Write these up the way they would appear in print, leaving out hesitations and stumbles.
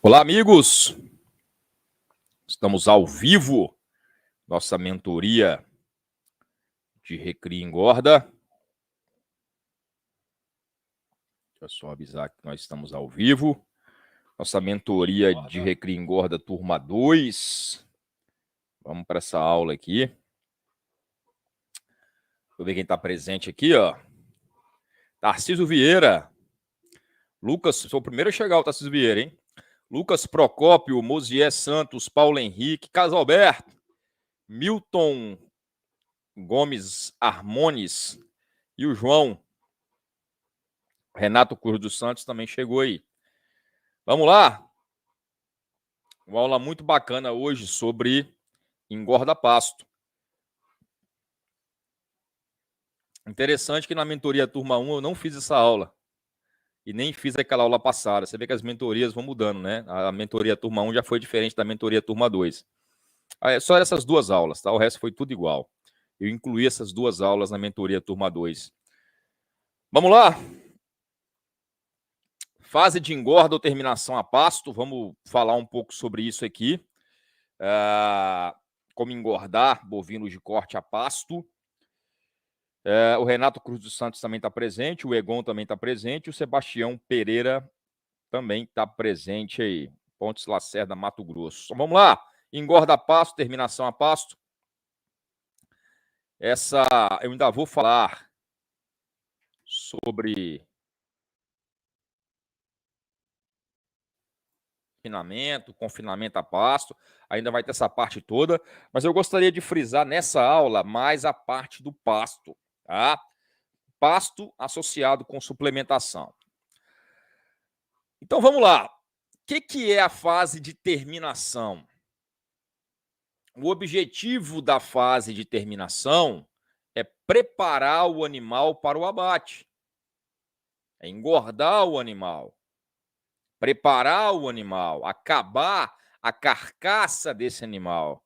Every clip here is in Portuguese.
Olá, amigos! Estamos ao vivo, nossa mentoria de Recria e Engorda. Deixa eu só avisar que nós estamos ao vivo. Nossa mentoria de Recria e Engorda, turma 2. Vamos para essa aula aqui. Deixa eu ver quem está presente aqui, ó. Tarcísio Vieira. Lucas, sou o primeiro a chegar, o Tarcísio Vieira, hein? Lucas Procópio, Mosier Santos, Paulo Henrique, Casalberto, Milton Gomes Armones e o João. Renato Cruz dos Santos também chegou aí. Vamos lá. Uma aula muito bacana hoje sobre engorda pasto. Interessante que na mentoria turma 1 eu não fiz essa aula. E nem fiz aquela aula passada. Você vê que as mentorias vão mudando, né? A mentoria turma 1 já foi diferente da mentoria turma 2. Só essas duas aulas, tá? O resto foi tudo igual. Eu incluí essas duas aulas na mentoria turma 2. Vamos lá. Fase de engorda ou terminação a pasto. Vamos falar um pouco sobre isso aqui. Como engordar bovinos de corte a pasto. O Renato Cruz dos Santos também está presente, o Egon também está presente, o Sebastião Pereira também está presente aí. Pontes Lacerda, Mato Grosso. Então, vamos lá. Engorda a pasto, terminação a pasto. Essa eu ainda vou falar sobre confinamento a pasto. Ainda vai ter essa parte toda, mas eu gostaria de frisar nessa aula mais a parte do pasto, tá? Pasto associado com suplementação. Então, vamos lá. O que é a fase de terminação? O objetivo da fase de terminação é preparar o animal para o abate. É engordar o animal. Preparar o animal. Acabar a carcaça desse animal.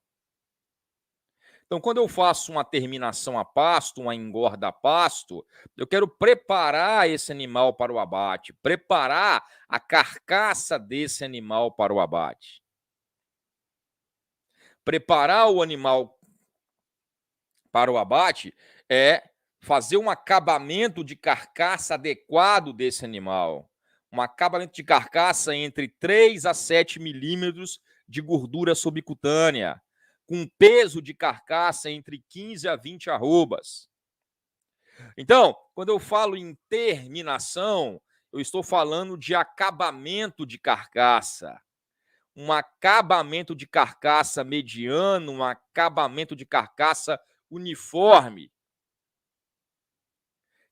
Então, quando eu faço uma terminação a pasto, uma engorda a pasto, eu quero preparar esse animal para o abate, preparar a carcaça desse animal para o abate. Preparar o animal para o abate é fazer um acabamento de carcaça adequado desse animal. Um acabamento de carcaça entre 3 a 7 milímetros de gordura subcutânea, com peso de carcaça entre 15 a 20 arrobas. Então, quando eu falo em terminação, eu estou falando de acabamento de carcaça. Um acabamento de carcaça mediano, um acabamento de carcaça uniforme.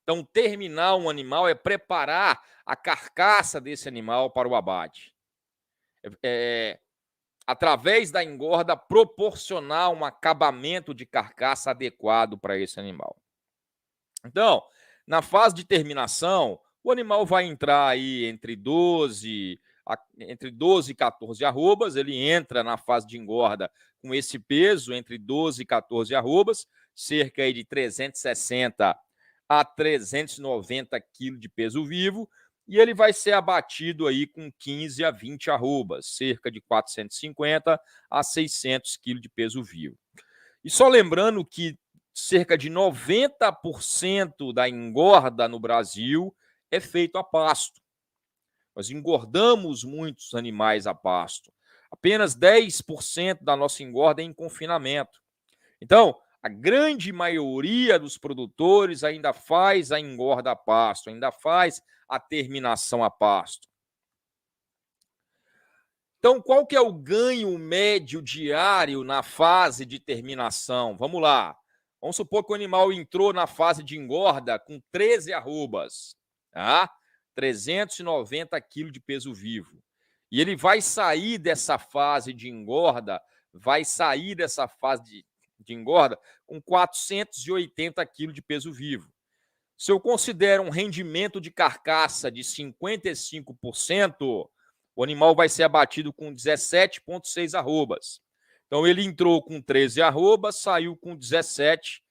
Então, terminar um animal é preparar a carcaça desse animal para o abate. Através da engorda, proporcionar um acabamento de carcaça adequado para esse animal. Então, na fase de terminação, o animal vai entrar aí entre 12 e 14 arrobas, ele entra na fase de engorda com esse peso, entre 12 e 14 arrobas, cerca aí de 360 a 390 quilos de peso vivo, e ele vai ser abatido aí com 15 a 20 arrobas, cerca de 450 a 600 quilos de peso vivo. E só lembrando que cerca de 90% da engorda no Brasil é feito a pasto. Nós engordamos muitos animais a pasto. Apenas 10% da nossa engorda é em confinamento. Então, a grande maioria dos produtores ainda faz a engorda a pasto, ainda faz a terminação a pasto. Então, qual que é o ganho médio diário na fase de terminação? Vamos lá. Vamos supor que o animal entrou na fase de engorda com 13 arrobas, tá? 390 quilos de peso vivo. E ele vai sair dessa fase de engorda, de engorda com 480 quilos de peso vivo. Se eu considero um rendimento de carcaça de 55%, o animal vai ser abatido com 17,6 arrobas. Então, ele entrou com 13 arrobas, saiu com 17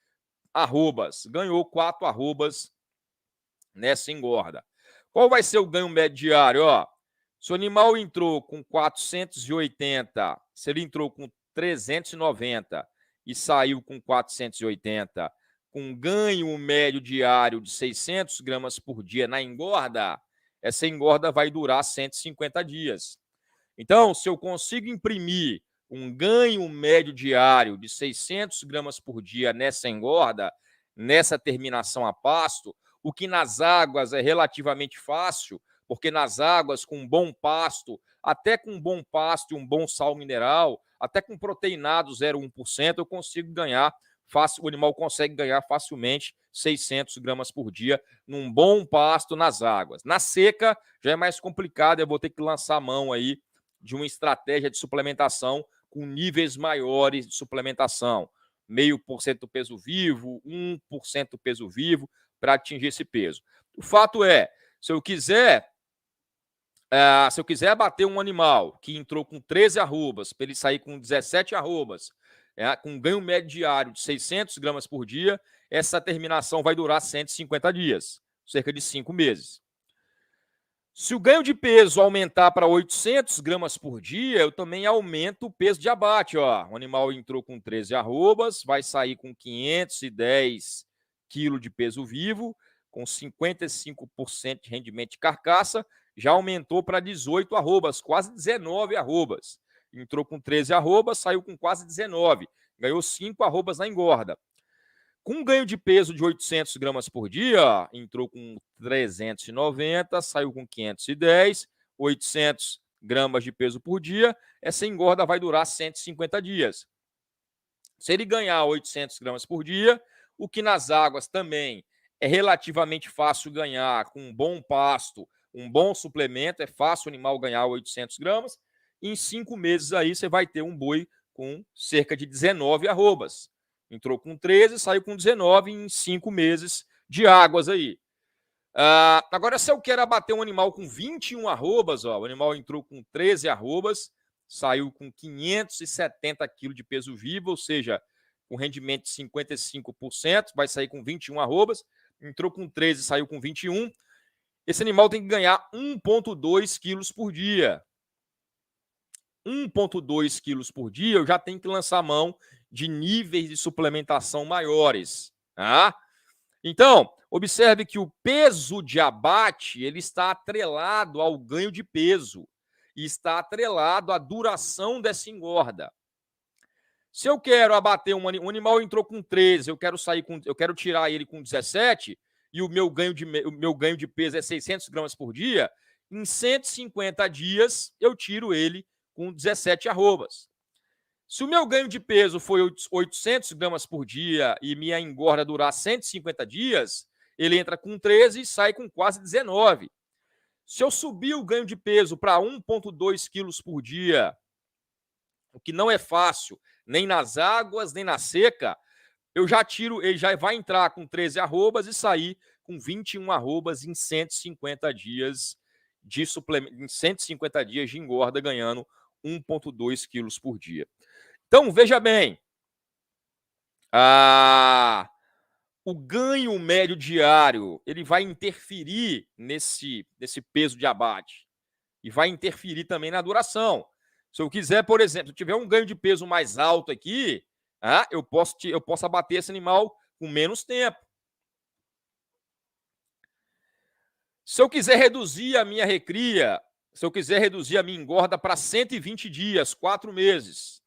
arrobas. Ganhou 4 arrobas nessa engorda. Qual vai ser o ganho médio diário? Se o animal entrou com 480, se ele entrou com 390 e saiu com 480, com ganho médio diário de 600 gramas por dia na engorda, essa engorda vai durar 150 dias. Então, se eu consigo imprimir um ganho médio diário de 600 gramas por dia nessa engorda, nessa terminação a pasto, o que nas águas é relativamente fácil, porque nas águas com bom pasto, até com bom pasto e um bom sal mineral, até com proteinado 0,1%, eu consigo ganhar fácil, o animal consegue ganhar facilmente 600 gramas por dia num bom pasto nas águas. Na seca já é mais complicado, eu vou ter que lançar a mão aí de uma estratégia de suplementação com níveis maiores de suplementação. 0,5% do peso vivo, 1% do peso vivo, para atingir esse peso. O fato é, se eu quiser abater um animal que entrou com 13 arrobas, para ele sair com 17 arrobas, com ganho médio diário de 600 gramas por dia, essa terminação vai durar 150 dias, cerca de 5 meses. Se o ganho de peso aumentar para 800 gramas por dia, eu também aumento o peso de abate. Ó. O animal entrou com 13 arrobas, vai sair com 510 kg de peso vivo, com 55% de rendimento de carcaça, já aumentou para 18 arrobas, quase 19 arrobas. Entrou com 13 arrobas, saiu com quase 19, ganhou 5 arrobas na engorda. Com um ganho de peso de 800 gramas por dia, entrou com 390, saiu com 510, 800 gramas de peso por dia, essa engorda vai durar 150 dias. Se ele ganhar 800 gramas por dia, o que nas águas também é relativamente fácil ganhar, com um bom pasto, um bom suplemento, é fácil o animal ganhar 800 gramas, em 5 meses aí você vai ter um boi com cerca de 19 arrobas. Entrou com 13, saiu com 19 em 5 meses de águas aí. Agora, se eu quero abater um animal com 21 arrobas, ó, o animal entrou com 13 arrobas, saiu com 570 kg de peso vivo, ou seja, com rendimento de 55%, vai sair com 21 arrobas, entrou com 13, saiu com 21. Esse animal tem que ganhar 1,2 quilos por dia. 1,2 quilos por dia, eu já tenho que lançar mão de níveis de suplementação maiores. Tá? Então, observe que o peso de abate ele está atrelado ao ganho de peso e está atrelado à duração dessa engorda. Se eu quero abater um animal entrou com 13, eu quero tirar ele com 17 e o meu ganho de peso é 600 gramas por dia, em 150 dias eu tiro ele com 17 arrobas. Se o meu ganho de peso foi 800 gramas por dia e minha engorda durar 150 dias, ele entra com 13 e sai com quase 19. Se eu subir o ganho de peso para 1,2 quilos por dia, o que não é fácil, nem nas águas, nem na seca, eu já tiro, ele já vai entrar com 13 arrobas e sair com 21 arrobas em 150 dias de suplemento, em 150 dias de engorda, ganhando 1,2 quilos por dia. Então, veja bem, o ganho médio diário ele vai interferir nesse peso de abate e vai interferir também na duração. Se eu quiser, por exemplo, se tiver um ganho de peso mais alto aqui, eu posso abater esse animal com menos tempo. Se eu quiser reduzir a minha recria, se eu quiser reduzir a minha engorda para 120 dias, 4 meses,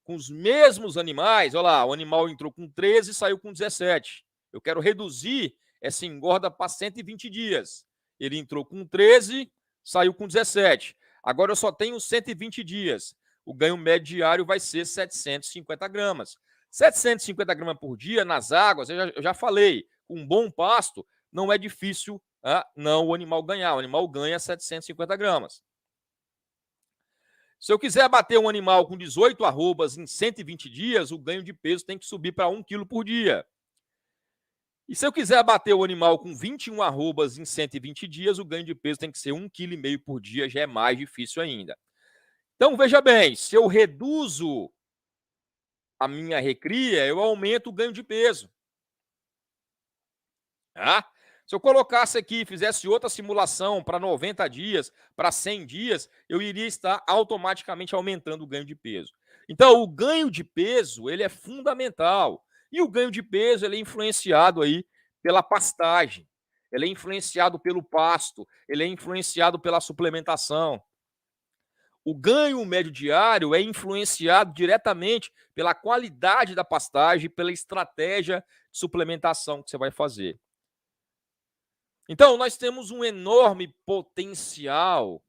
com os mesmos animais, olha lá, o animal entrou com 13 e saiu com 17. Eu quero reduzir essa engorda para 120 dias. Ele entrou com 13, saiu com 17. Agora eu só tenho 120 dias. O ganho médio diário vai ser 750 gramas. 750 gramas por dia nas águas, eu já falei, com um bom pasto, não é difícil não o animal ganhar. O animal ganha 750 gramas. Se eu quiser abater um animal com 18 arrobas em 120 dias, o ganho de peso tem que subir para 1 quilo por dia. E se eu quiser abater o animal com 21 arrobas em 120 dias, o ganho de peso tem que ser 1,5 kg por dia, já é mais difícil ainda. Então, veja bem, se eu reduzo a minha recria, eu aumento o ganho de peso. Se eu colocasse aqui, fizesse outra simulação para 90 dias, para 100 dias, eu iria estar automaticamente aumentando o ganho de peso. Então, o ganho de peso, ele é fundamental. E o ganho de peso, ele é influenciado aí pela pastagem, ele é influenciado pelo pasto, ele é influenciado pela suplementação. O ganho médio diário é influenciado diretamente pela qualidade da pastagem, pela estratégia de suplementação que você vai fazer. Então, nós temos um enorme potencial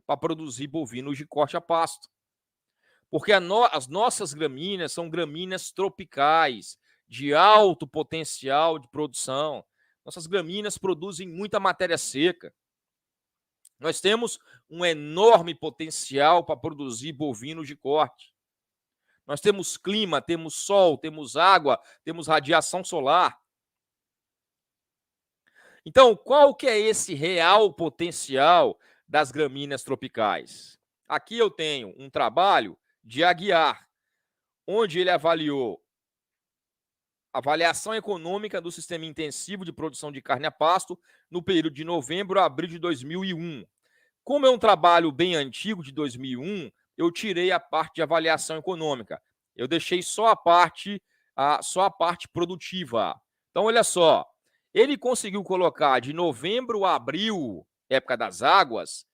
para produzir bovinos de corte a pasto. Porque as nossas gramíneas são gramíneas tropicais, de alto potencial de produção. Nossas gramíneas produzem muita matéria seca. Nós temos um enorme potencial para produzir bovinos de corte. Nós temos clima, temos sol, temos água, temos radiação solar. Então, qual que é esse real potencial das gramíneas tropicais? Aqui eu tenho um trabalho de Aguiar, onde ele avaliou a avaliação econômica do sistema intensivo de produção de carne a pasto no período de novembro a abril de 2001. Como é um trabalho bem antigo, de 2001, eu tirei a parte de avaliação econômica. Eu deixei só a parte produtiva. Então, olha só, ele conseguiu colocar de novembro a abril, época das águas,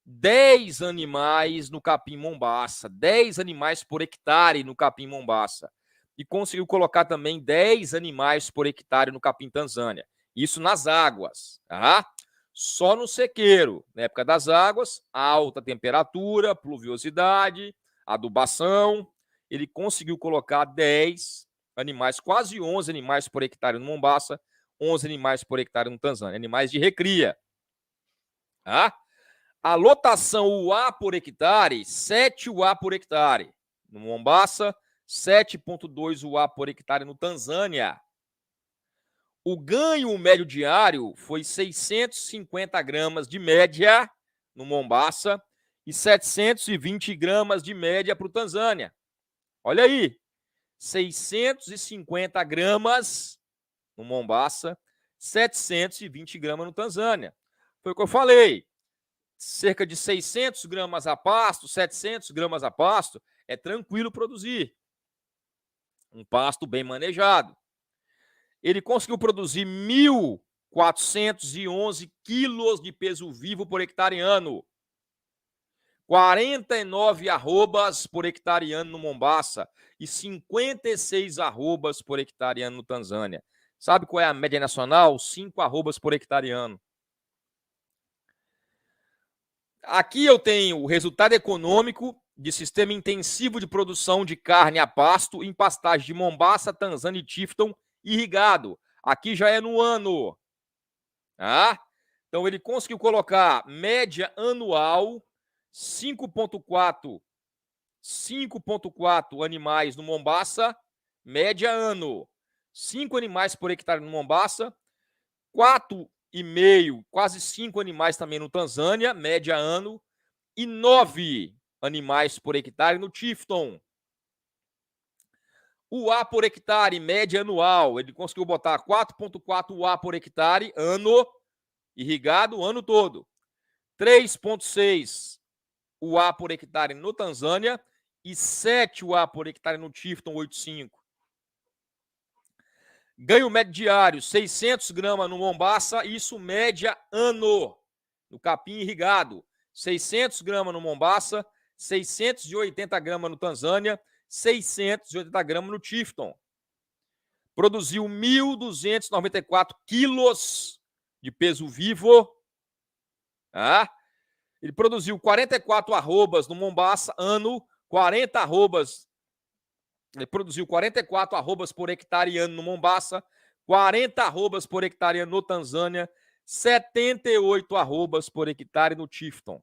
10 animais no capim Mombaça, 10 animais por hectare no capim Mombaça. E conseguiu colocar também 10 animais por hectare no capim Tanzânia. Isso nas águas, tá? Só no sequeiro, na época das águas, alta temperatura, pluviosidade, adubação. Ele conseguiu colocar 10 animais, quase 11 animais por hectare no Mombaça, 11 animais por hectare no Tanzânia, animais de recria. Tá? A lotação UA por hectare, 7 UA por hectare. No Mombaça, 7,2 UA por hectare no Tanzânia. O ganho médio diário foi 650 gramas de média no Mombaça e 720 gramas de média para o Tanzânia. Olha aí, 650 gramas no Mombaça, 720 gramas no Tanzânia. Foi o que eu falei. Cerca de 600 gramas a pasto, 700 gramas a pasto, é tranquilo produzir. Um pasto bem manejado. Ele conseguiu produzir 1.411 quilos de peso vivo por hectare ano. 49 arrobas por hectare ano no Mombaça e 56 arrobas por hectare ano no Tanzânia. Sabe qual é a média nacional? 5 arrobas por hectare ano. Aqui eu tenho o resultado econômico de sistema intensivo de produção de carne a pasto em pastagem de Mombaça, Tanzânia e Tifton irrigado. Aqui já é no ano. Tá? Então, ele conseguiu colocar média anual 5,4 animais no Mombaça, média ano. 5 animais por hectare no Mombaça, 4,5, quase 5 animais também no Tanzânia, média ano, e 9 animais por hectare no Tifton. UA por hectare, média anual, ele conseguiu botar 4,4 UA por hectare, ano, irrigado o ano todo. 3,6 UA por hectare no Tanzânia e 7 UA por hectare no Tifton 8,5. Ganho médio diário, 600 gramas no Mombaça, isso média ano, no capim irrigado. 600 gramas no Mombaça, 680 gramas no Tanzânia, 680 gramas no Tifton. Produziu 1.294 quilos de peso vivo. Tá? Ele produziu 44 arrobas no Mombaça, ano, 40 arrobas. Ele produziu 44 arrobas por hectare ano no Mombaça, 40 arrobas por hectare ano no Tanzânia, 78 arrobas por hectare no Tifton.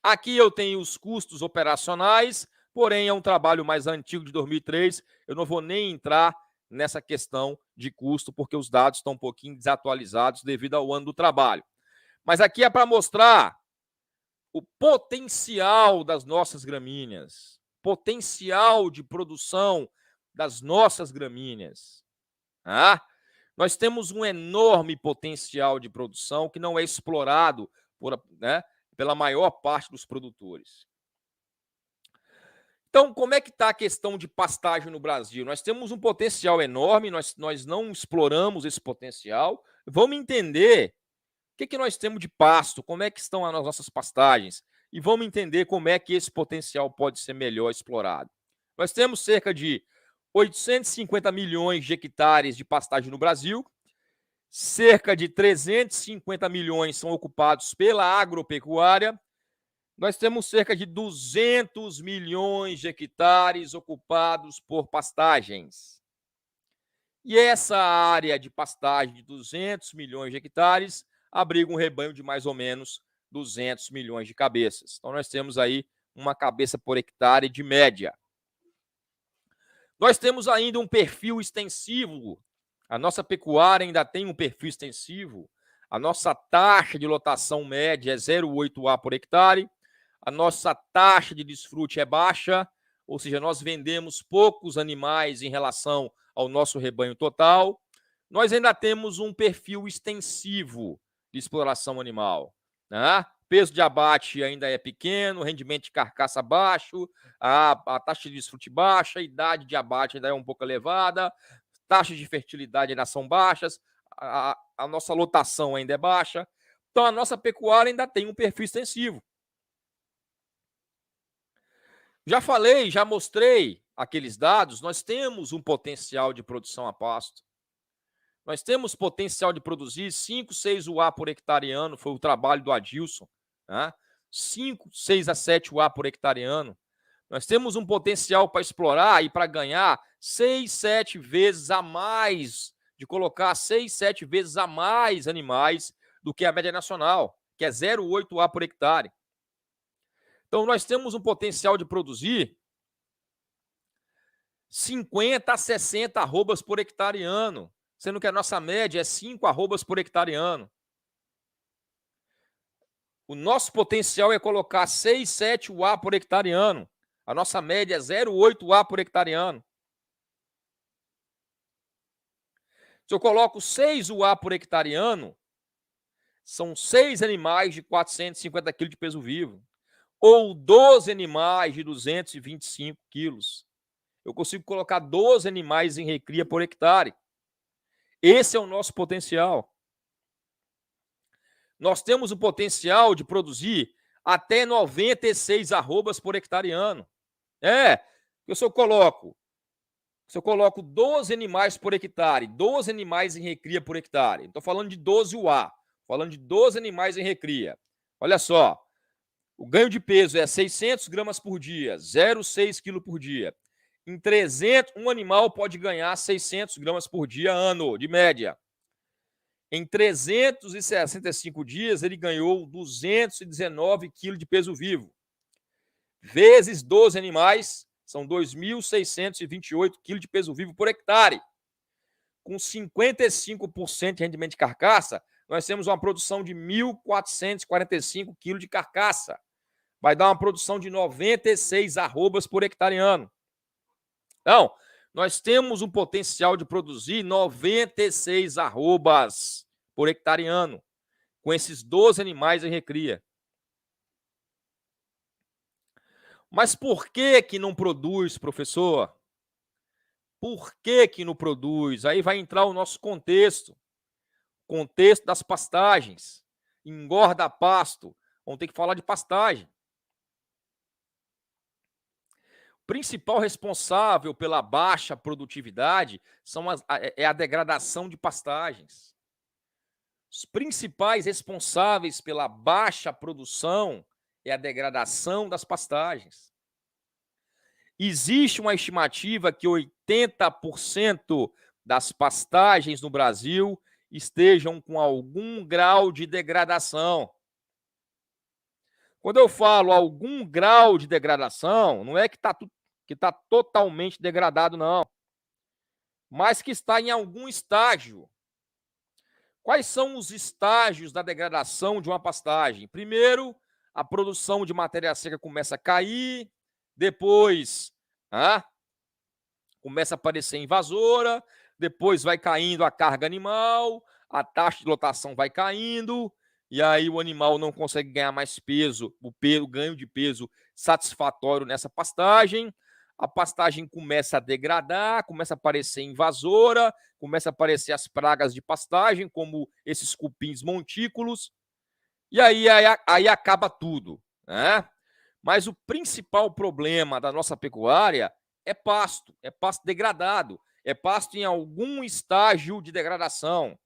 Aqui eu tenho os custos operacionais, porém é um trabalho mais antigo, de 2003. Eu não vou nem entrar nessa questão de custo, porque os dados estão um pouquinho desatualizados devido ao ano do trabalho. Mas aqui é para mostrar o potencial das nossas gramíneas, potencial de produção das nossas gramíneas. Nós temos um enorme potencial de produção que não é explorado pela maior parte dos produtores. Então, como é que está a questão de pastagem no Brasil? Nós temos um potencial enorme, nós não exploramos esse potencial. Vamos entender o que nós temos de pasto, como é que estão as nossas pastagens, e vamos entender como é que esse potencial pode ser melhor explorado. Nós temos cerca de 850 milhões de hectares de pastagem no Brasil, cerca de 350 milhões são ocupados pela agropecuária, nós temos cerca de 200 milhões de hectares ocupados por pastagens. E essa área de pastagem de 200 milhões de hectares abriga um rebanho de mais ou menos 200 milhões de cabeças. Então, nós temos aí uma cabeça por hectare de média. Nós temos ainda um perfil extensivo. A nossa pecuária ainda tem um perfil extensivo. A nossa taxa de lotação média é 0,8 A por hectare. A nossa taxa de desfrute é baixa, ou seja, nós vendemos poucos animais em relação ao nosso rebanho total. Nós ainda temos um perfil extensivo de exploração animal. Peso de abate ainda é pequeno, rendimento de carcaça baixo, a taxa de desfrute baixa, a idade de abate ainda é um pouco elevada, taxas de fertilidade ainda são baixas, a nossa lotação ainda é baixa. Então, a nossa pecuária ainda tem um perfil extensivo. Já falei, já mostrei aqueles dados, nós temos um potencial de produção a pasto. Nós temos potencial de produzir 5, 6 UA por hectare ano, foi o trabalho do Adilson. 5, 6 a 7 UA por hectare ano. Nós temos um potencial para explorar e para ganhar 6, 7 vezes a mais, de colocar 6, 7 vezes a mais animais do que a média nacional, que é 0,8 A por hectare. Então, nós temos um potencial de produzir 50 a 60 arrobas por hectare ano, sendo que a nossa média é 5 arrobas por hectare ano. O nosso potencial é colocar 6, 7 UA por hectare ano. A nossa média é 0,8 UA por hectare ano. Se eu coloco 6 UA por hectare ano, são 6 animais de 450 kg de peso vivo, ou 12 animais de 225 quilos. Eu consigo colocar 12 animais em recria por hectare. Esse é o nosso potencial. Nós temos o potencial de produzir até 96 arrobas por hectare ano. Se eu coloco 12 animais por hectare, 12 animais em recria por hectare, estou falando de 12 UA, falando de 12 animais em recria. Olha só, o ganho de peso é 600 gramas por dia, 0,6 kg por dia. Em 300, um animal pode ganhar 600 gramas por dia ano, de média. Em 365 dias, ele ganhou 219 kg de peso vivo. Vezes 12 animais, são 2.628 kg de peso vivo por hectare. Com 55% de rendimento de carcaça, nós temos uma produção de 1.445 kg de carcaça. Vai dar uma produção de 96 arrobas por hectare ano. Então, nós temos um potencial de produzir 96 arrobas por hectare ano, com esses 12 animais em recria. Mas por que não produz, professor? Por que não produz? Aí vai entrar o nosso contexto das pastagens. Engorda pasto, vamos ter que falar de pastagem. O principal responsável pela baixa produtividade é a degradação de pastagens. Os principais responsáveis pela baixa produção é a degradação das pastagens. Existe uma estimativa que 80% das pastagens no Brasil estejam com algum grau de degradação. Quando eu falo algum grau de degradação, não é que está totalmente degradado, não, mas que está em algum estágio. Quais são os estágios da degradação de uma pastagem? Primeiro, a produção de matéria seca começa a cair, depois começa a aparecer invasora, depois vai caindo a carga animal, a taxa de lotação vai caindo, e aí o animal não consegue ganhar mais peso, o ganho de peso satisfatório nessa pastagem, a pastagem começa a degradar, começa a aparecer invasora, começa a aparecer as pragas de pastagem, como esses cupins montículos, e aí acaba tudo, né? Mas o principal problema da nossa pecuária é pasto degradado, é pasto em algum estágio de degradação.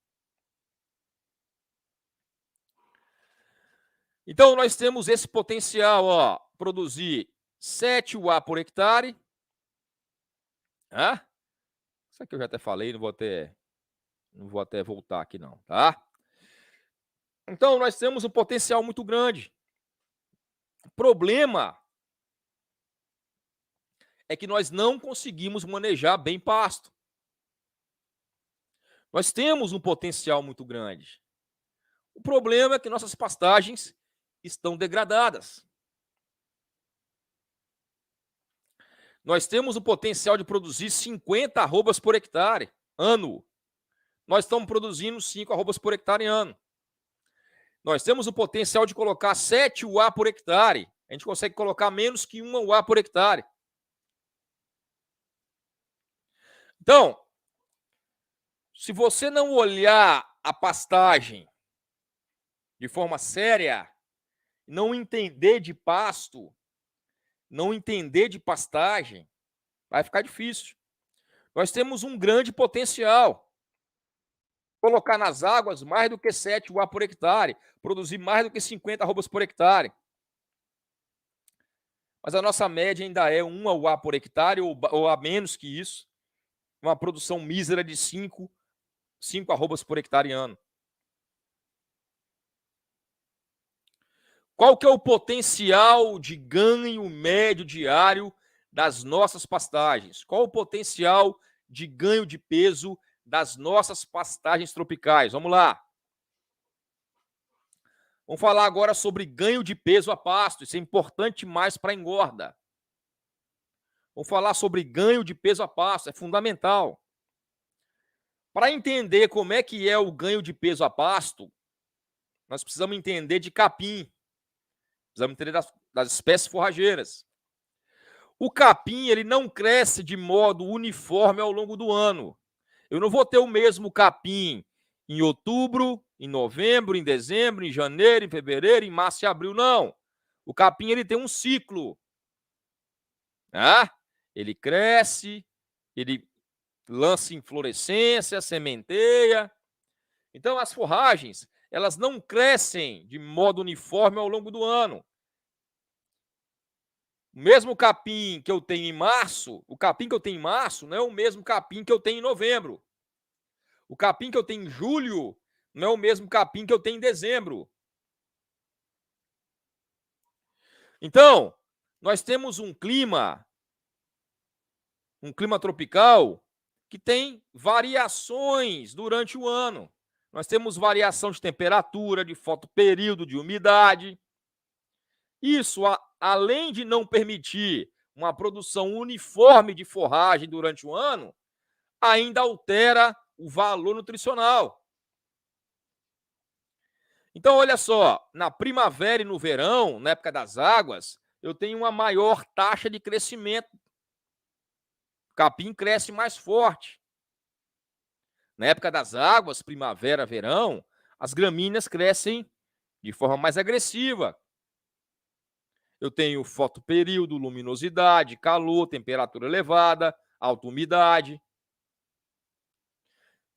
Então, nós temos esse potencial, ó, produzir 7 UA por hectare. Isso aqui eu já até falei, não vou até voltar aqui não, tá? Então, nós temos um potencial muito grande. O problema é que nós não conseguimos manejar bem pasto. Nós temos um potencial muito grande. O problema é que nossas pastagens estão degradadas. Nós temos o potencial de produzir 50 arrobas por hectare ano. Nós estamos produzindo 5 arrobas por hectare ano. Nós temos o potencial de colocar 7 UA por hectare. A gente consegue colocar menos que 1 UA por hectare. Então, se você não olhar a pastagem de forma séria, não entender de pasto, não entender de pastagem, vai ficar difícil. Nós temos um grande potencial. Colocar nas águas mais do que 7 UA por hectare, produzir mais do que 50 arrobas por hectare. Mas a nossa média ainda é 1 UA por hectare ou a menos que isso. Uma produção mísera de 5 arrobas por hectare ano. Qual que é o potencial de ganho médio diário das nossas pastagens? Qual o potencial de ganho de peso das nossas pastagens tropicais? Vamos lá. Vamos falar agora sobre ganho de peso a pasto. Isso é importante mais para a engorda. Vamos falar sobre ganho de peso a pasto. É fundamental. Para entender como é que é o ganho de peso a pasto, nós precisamos entender de capim. Precisamos entender das espécies forrageiras. O capim ele não cresce de modo uniforme ao longo do ano. Eu não vou ter o mesmo capim em outubro, em novembro, em dezembro, em janeiro, em fevereiro, em março e abril, não. O capim ele tem um ciclo. Ele cresce, ele lança inflorescência, sementeia. Então, as forragens, elas não crescem de modo uniforme ao longo do ano. O mesmo capim que eu tenho em março, o capim que eu tenho em março não é o mesmo capim que eu tenho em novembro. O capim que eu tenho em julho não é o mesmo capim que eu tenho em dezembro. Então, nós temos um clima tropical que tem variações durante o ano. Nós temos variação de temperatura, de fotoperíodo, de umidade. Isso, além de não permitir uma produção uniforme de forragem durante o ano, ainda altera o valor nutricional. Então, olha só, na primavera e no verão, na época das águas, eu tenho uma maior taxa de crescimento. O capim cresce mais forte. Na época das águas, primavera, verão, as gramíneas crescem de forma mais agressiva. Eu tenho fotoperíodo, luminosidade, calor, temperatura elevada, alta umidade.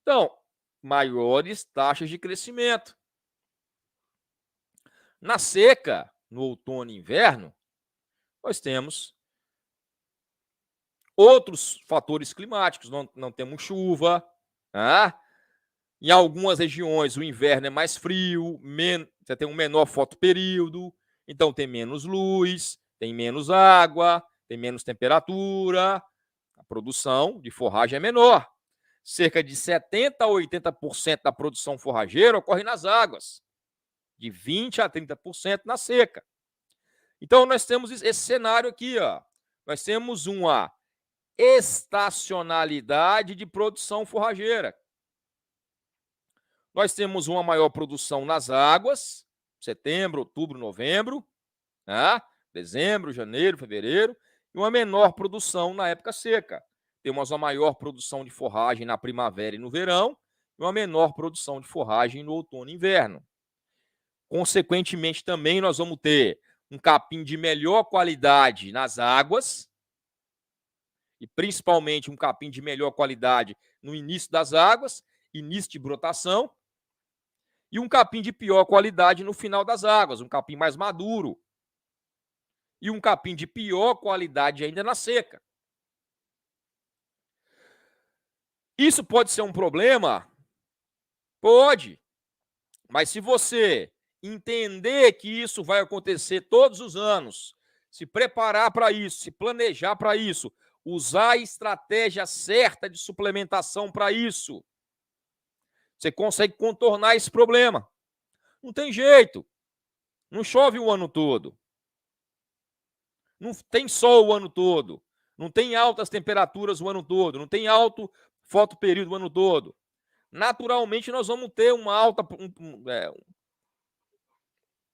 Então, maiores taxas de crescimento. Na seca, no outono e inverno, nós temos outros fatores climáticos. Não temos chuva. Em algumas regiões, o inverno é mais frio, você tem um menor fotoperíodo, então tem menos luz, tem menos água, tem menos temperatura, a produção de forragem é menor. Cerca de 70% a 80% da produção forrageira ocorre nas águas, de 20% a 30% na seca. Então, nós temos esse cenário aqui. Nós temos uma estacionalidade de produção forrageira. Nós temos uma maior produção nas águas, setembro, outubro, novembro, né? Dezembro, janeiro, fevereiro, e uma menor produção na época seca. Temos uma maior produção de forragem na primavera e no verão, e uma menor produção de forragem no outono e inverno. Consequentemente, também nós vamos ter um capim de melhor qualidade nas águas, e principalmente um capim de melhor qualidade no início das águas, início de brotação, e um capim de pior qualidade no final das águas, um capim mais maduro, e um capim de pior qualidade ainda na seca. Isso pode ser um problema? Pode. Mas se você entender que isso vai acontecer todos os anos, se preparar para isso, se planejar para isso, usar a estratégia certa de suplementação para isso, você consegue contornar esse problema. Não tem jeito. Não chove o ano todo. Não tem sol o ano todo. Não tem altas temperaturas o ano todo. Não tem alto fotoperíodo o ano todo. Naturalmente, nós vamos ter uma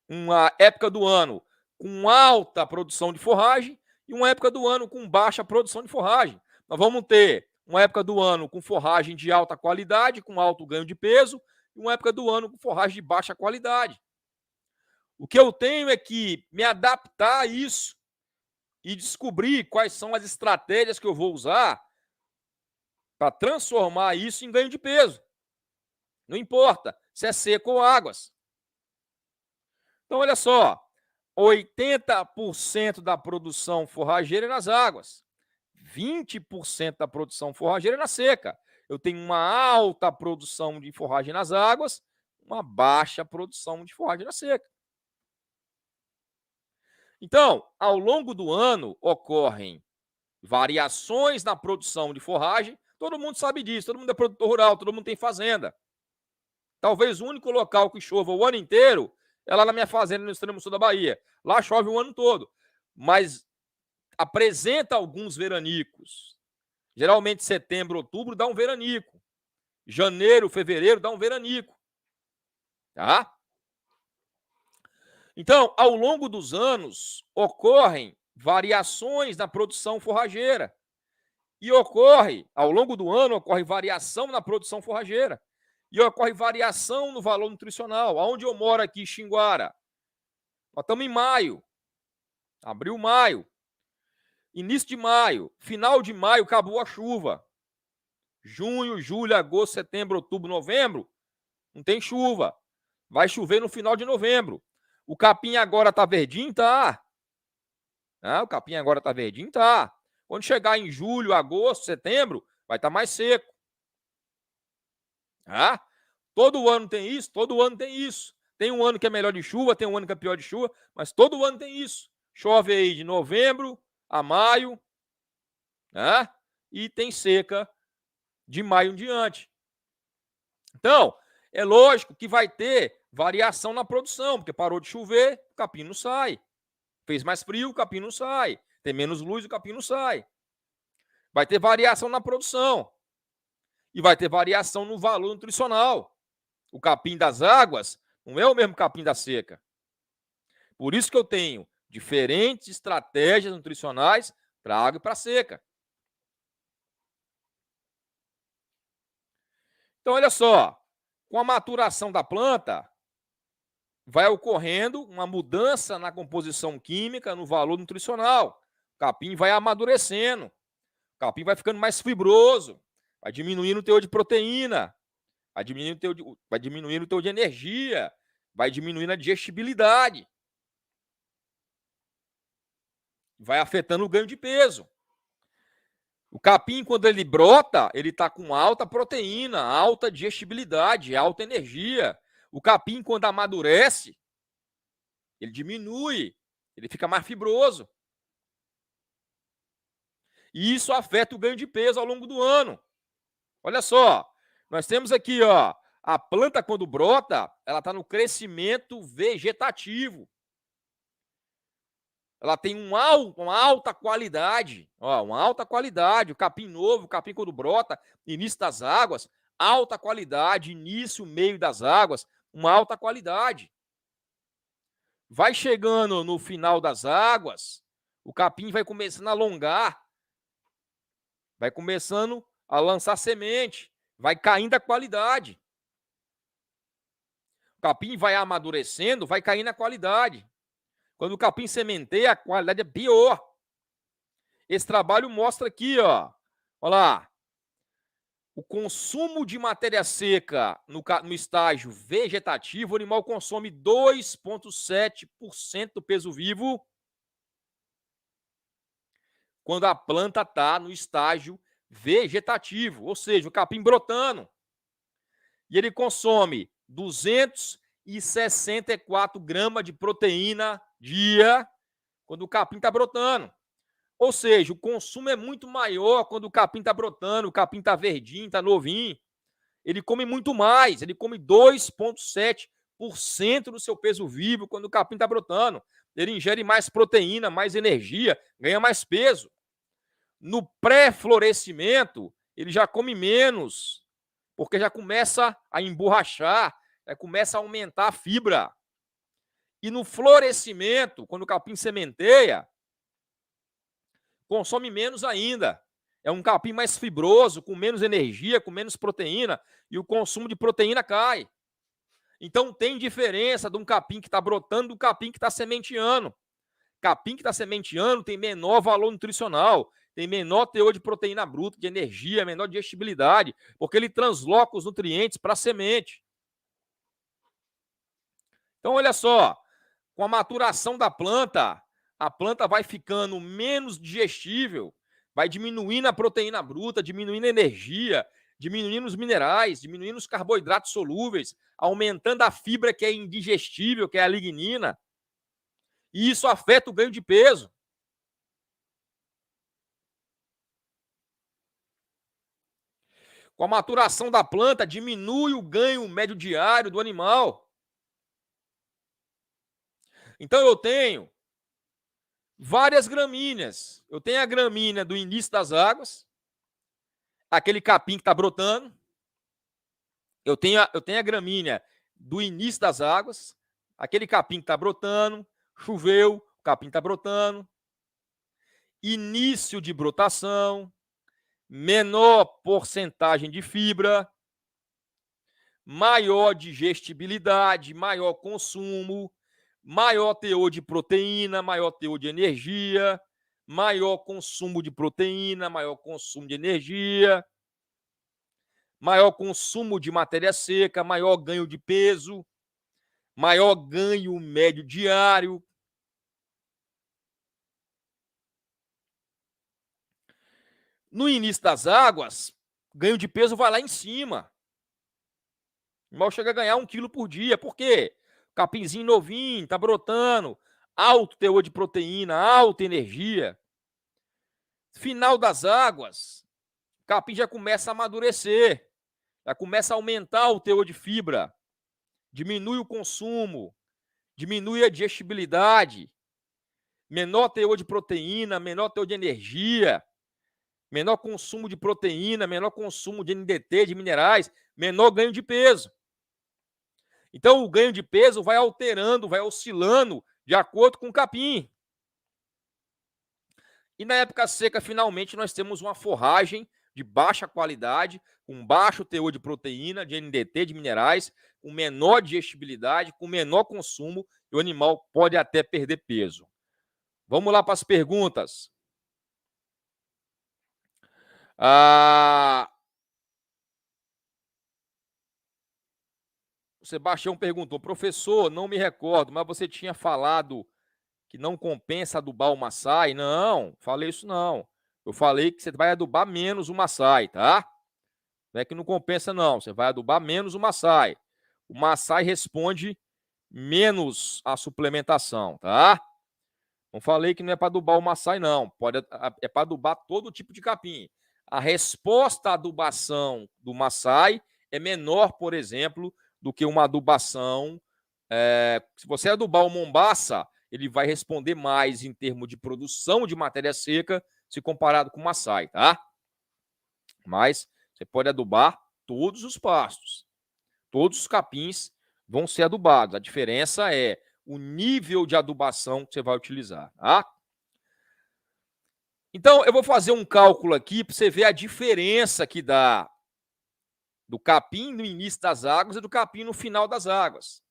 uma época do ano com alta produção de forragem e uma época do ano com baixa produção de forragem. Nós vamos ter uma época do ano com forragem de alta qualidade, com alto ganho de peso, e uma época do ano com forragem de baixa qualidade. O que eu tenho é que me adaptar a isso e descobrir quais são as estratégias que eu vou usar para transformar isso em ganho de peso. Não importa se é seco ou águas. Então, olha só, 80% da produção forrageira é nas águas, 20% da produção forrageira é na seca. Eu tenho uma alta produção de forragem nas águas, uma baixa produção de forragem na seca. Então, ao longo do ano, ocorrem variações na produção de forragem. Todo mundo sabe disso, todo mundo é produtor rural, todo mundo tem fazenda. Talvez o único local que chova o ano inteiro é lá na minha fazenda no extremo sul da Bahia. Lá chove o ano todo, mas apresenta alguns veranicos. Geralmente setembro, outubro dá um veranico. Janeiro, fevereiro dá um veranico. Tá? Então, ao longo dos anos, ocorrem variações na produção forrageira. E ao longo do ano, ocorre variação na produção forrageira. E ocorre variação no valor nutricional. Onde eu moro aqui, Xinguara, nós estamos em maio. Abril, maio. Início de maio. Final de maio, acabou a chuva. Junho, julho, agosto, setembro, outubro, novembro, não tem chuva. Vai chover no final de novembro. O capim agora tá verdinho? Tá. O capim agora tá verdinho? Tá. Quando chegar em julho, agosto, setembro, vai estar mais seco. Todo ano tem isso? Todo ano tem isso. Tem um ano que é melhor de chuva, tem um ano que é pior de chuva, mas todo ano tem isso. Chove aí de novembro a maio, e tem seca de maio em diante. Então, é lógico que vai ter variação na produção, porque parou de chover, o capim não sai. Fez mais frio, o capim não sai. Tem menos luz, o capim não sai. Vai ter variação na produção. E vai ter variação no valor nutricional. O capim das águas não é o mesmo capim da seca. Por isso que eu tenho diferentes estratégias nutricionais para água e para seca. Então, olha só, com a maturação da planta, vai ocorrendo uma mudança na composição química, no valor nutricional. O capim vai amadurecendo, o capim vai ficando mais fibroso, vai diminuindo o teor de proteína, vai diminuindo o teor de energia, vai diminuindo a digestibilidade, vai afetando o ganho de peso. O capim, quando ele brota, ele está com alta proteína, alta digestibilidade, alta energia. O capim, quando amadurece, ele diminui, ele fica mais fibroso. E isso afeta o ganho de peso ao longo do ano. Olha só, nós temos aqui, a planta quando brota, ela está no crescimento vegetativo. ela tem uma alta qualidade, ó, uma alta qualidade. O capim novo, o capim quando brota, início das águas, alta qualidade, início, meio das águas, uma alta qualidade. Vai chegando no final das águas, o capim vai começando a alongar, vai começando a lançar semente, vai caindo a qualidade. O capim vai amadurecendo, vai caindo a qualidade. Quando o capim sementeia, a qualidade é pior. Esse trabalho mostra aqui, ó. Olha lá. O consumo de matéria seca no estágio vegetativo, o animal consome 2,7% do peso vivo quando a planta está no estágio vegetativo, ou seja, o capim brotando. E ele consome 264 gramas de proteína dia quando o capim está brotando. Ou seja, o consumo é muito maior quando o capim está brotando, o capim está verdinho, está novinho. Ele come muito mais, ele come 2,7% do seu peso vivo quando o capim está brotando. Ele ingere mais proteína, mais energia, ganha mais peso. No pré-florescimento, ele já come menos, porque já começa a emborrachar, já começa a aumentar a fibra. E no florescimento, quando o capim sementeia, consome menos ainda. É um capim mais fibroso, com menos energia, com menos proteína, e o consumo de proteína cai. Então tem diferença de um capim que está brotando do capim que está sementeando. Capim que está sementeando tem menor valor nutricional, tem menor teor de proteína bruta, de energia, menor digestibilidade, porque ele transloca os nutrientes para a semente. Então, olha só, com a maturação da planta, a planta vai ficando menos digestível, vai diminuindo a proteína bruta, diminuindo a energia, diminuindo os minerais, diminuindo os carboidratos solúveis, aumentando a fibra que é indigestível, que é a lignina. E isso afeta o ganho de peso. Com a maturação da planta, diminui o ganho médio diário do animal. Então eu tenho várias gramíneas. Eu tenho a gramínea do início das águas, aquele capim que está brotando. Eu tenho a gramínea do início das águas, aquele capim que está brotando, choveu, o capim está brotando. Início de brotação, menor porcentagem de fibra, maior digestibilidade, maior consumo, maior teor de proteína, maior teor de energia, maior consumo de proteína, maior consumo de energia, maior consumo de matéria seca, maior ganho de peso, maior ganho médio diário. No início das águas, ganho de peso vai lá em cima. O animal chega a ganhar 1 quilo por dia. Por quê? Capinzinho novinho, tá brotando, alto teor de proteína, alta energia. Final das águas, o capim já começa a amadurecer, já começa a aumentar o teor de fibra, diminui o consumo, diminui a digestibilidade, menor teor de proteína, menor teor de energia, menor consumo de proteína, menor consumo de NDT, de minerais, menor ganho de peso. Então, o ganho de peso vai alterando, vai oscilando de acordo com o capim. E na época seca, finalmente, nós temos uma forragem de baixa qualidade, com baixo teor de proteína, de NDT, de minerais, com menor digestibilidade, com menor consumo, e o animal pode até perder peso. Vamos lá para as perguntas. O Sebastião perguntou, professor, não me recordo, mas você tinha falado que não compensa adubar o Massai? Não, falei isso não. Eu falei que você vai adubar menos o Massai, tá? Não é que não compensa não, você vai adubar menos o Massai. O Massai responde menos a suplementação, tá? Não falei que não é para adubar o Massai não, é para adubar todo tipo de capim. A resposta à adubação do Massai é menor, por exemplo, do que uma adubação. Se você adubar o Mombaça, ele vai responder mais em termos de produção de matéria seca se comparado com o Massai, tá? Mas você pode adubar todos os pastos. Todos os capins vão ser adubados. A diferença é o nível de adubação que você vai utilizar, tá? Então, eu vou fazer um cálculo aqui para você ver a diferença que dá do capim no início das águas e do capim no final das águas.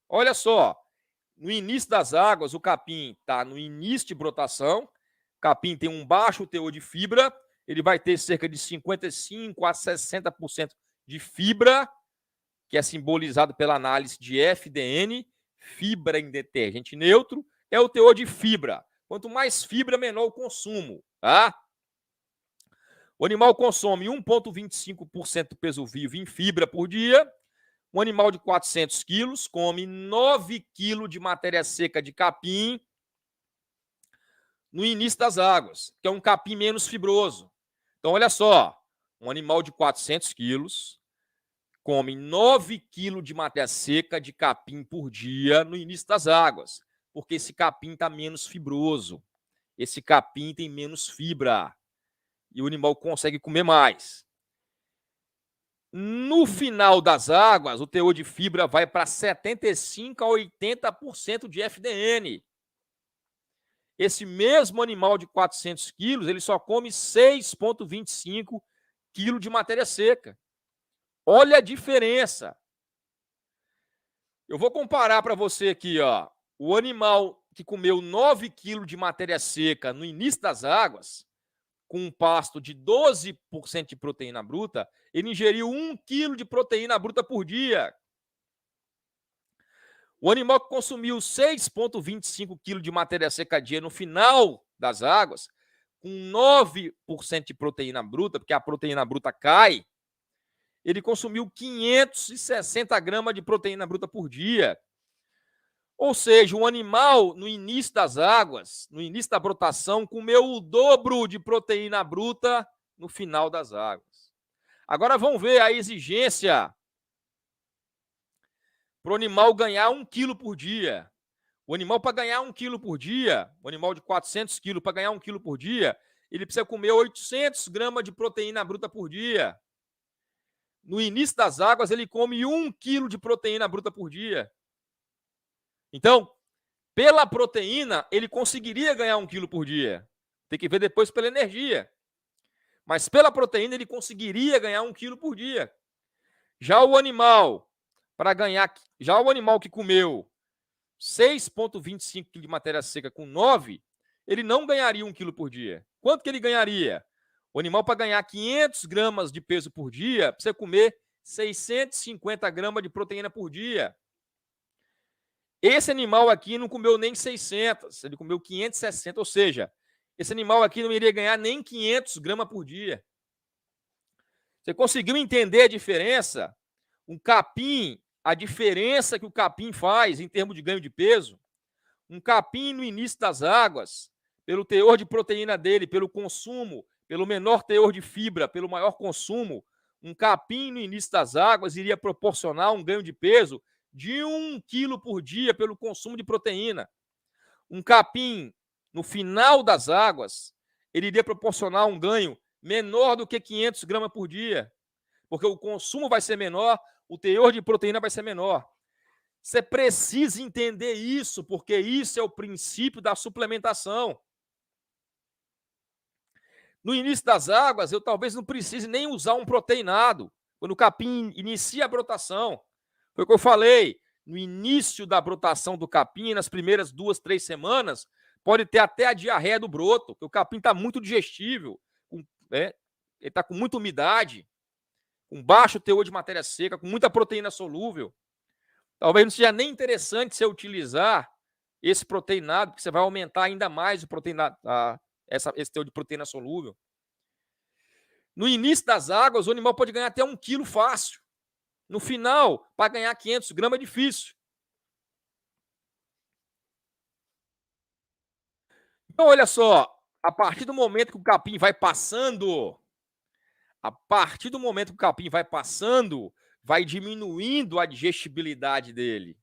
Olha só, no início das águas, o capim está no início de brotação, o capim tem um baixo teor de fibra, ele vai ter cerca de 55% a 60% de fibra, que é simbolizado pela análise de FDN, fibra em detergente neutro, é o teor de fibra. Quanto mais fibra, menor o consumo, tá? O animal consome 1,25% do peso vivo em fibra por dia. Um animal de 400 quilos come 9 quilos de matéria seca de capim no início das águas, que é um capim menos fibroso. Então, olha só, um animal de 400 quilos come 9 quilos de matéria seca de capim por dia no início das águas, porque esse capim está menos fibroso. Esse capim tem menos fibra e o animal consegue comer mais. No final das águas, o teor de fibra vai para 75% a 80% de FDN. Esse mesmo animal de 400 quilos, ele só come 6,25 quilos de matéria seca. Olha a diferença. Eu vou comparar para você aqui, ó, o animal que comeu 9 quilos de matéria seca no início das águas, com um pasto de 12% de proteína bruta, ele ingeriu 1 quilo de proteína bruta por dia. O animal que consumiu 6,25 quilos de matéria seca dia no final das águas, com 9% de proteína bruta, porque a proteína bruta cai, ele consumiu 560 gramas de proteína bruta por dia. Ou seja, um animal no início das águas, no início da brotação, comeu o dobro de proteína bruta no final das águas. Agora vamos ver a exigência para o animal ganhar 1 quilo por dia. O animal, para ganhar 1 quilo por dia, o animal de 400 quilos, para ganhar 1 quilo por dia, ele precisa comer 800 gramas de proteína bruta por dia. No início das águas, ele come 1 quilo de proteína bruta por dia. Então, pela proteína, ele conseguiria ganhar 1 quilo por dia. Tem que ver depois pela energia. Mas pela proteína, ele conseguiria ganhar 1 quilo por dia. Já o animal, o animal que comeu 6,25 kg de matéria seca com 9, ele não ganharia 1 quilo por dia. Quanto que ele ganharia? O animal, para ganhar 500 gramas de peso por dia, precisa comer 650 gramas de proteína por dia. Esse animal aqui não comeu nem 600, ele comeu 560, ou seja, esse animal aqui não iria ganhar nem 500 gramas por dia. Você conseguiu entender a diferença? Um capim, a diferença que o capim faz em termos de ganho de peso? Um capim no início das águas, pelo teor de proteína dele, pelo consumo, pelo menor teor de fibra, pelo maior consumo, um capim no início das águas iria proporcionar um ganho de peso de 1 quilo por dia pelo consumo de proteína. Um capim, no final das águas, ele iria proporcionar um ganho menor do que 500 gramas por dia, porque o consumo vai ser menor, o teor de proteína vai ser menor. Você precisa entender isso, porque isso é o princípio da suplementação. No início das águas, eu talvez não precise nem usar um proteinado, quando o capim inicia a brotação. Foi o que eu falei, no início da brotação do capim, nas primeiras 2, 3 semanas, pode ter até a diarreia do broto, porque o capim está muito digestível, ele está com muita umidade, com baixo teor de matéria seca, com muita proteína solúvel. Talvez não seja nem interessante você utilizar esse proteinado, porque você vai aumentar ainda mais o esse teor de proteína solúvel. No início das águas, o animal pode ganhar até 1 quilo fácil. No final, para ganhar 500 gramas é difícil. Então, olha só, a partir do momento que o capim vai passando, vai diminuindo a digestibilidade dele.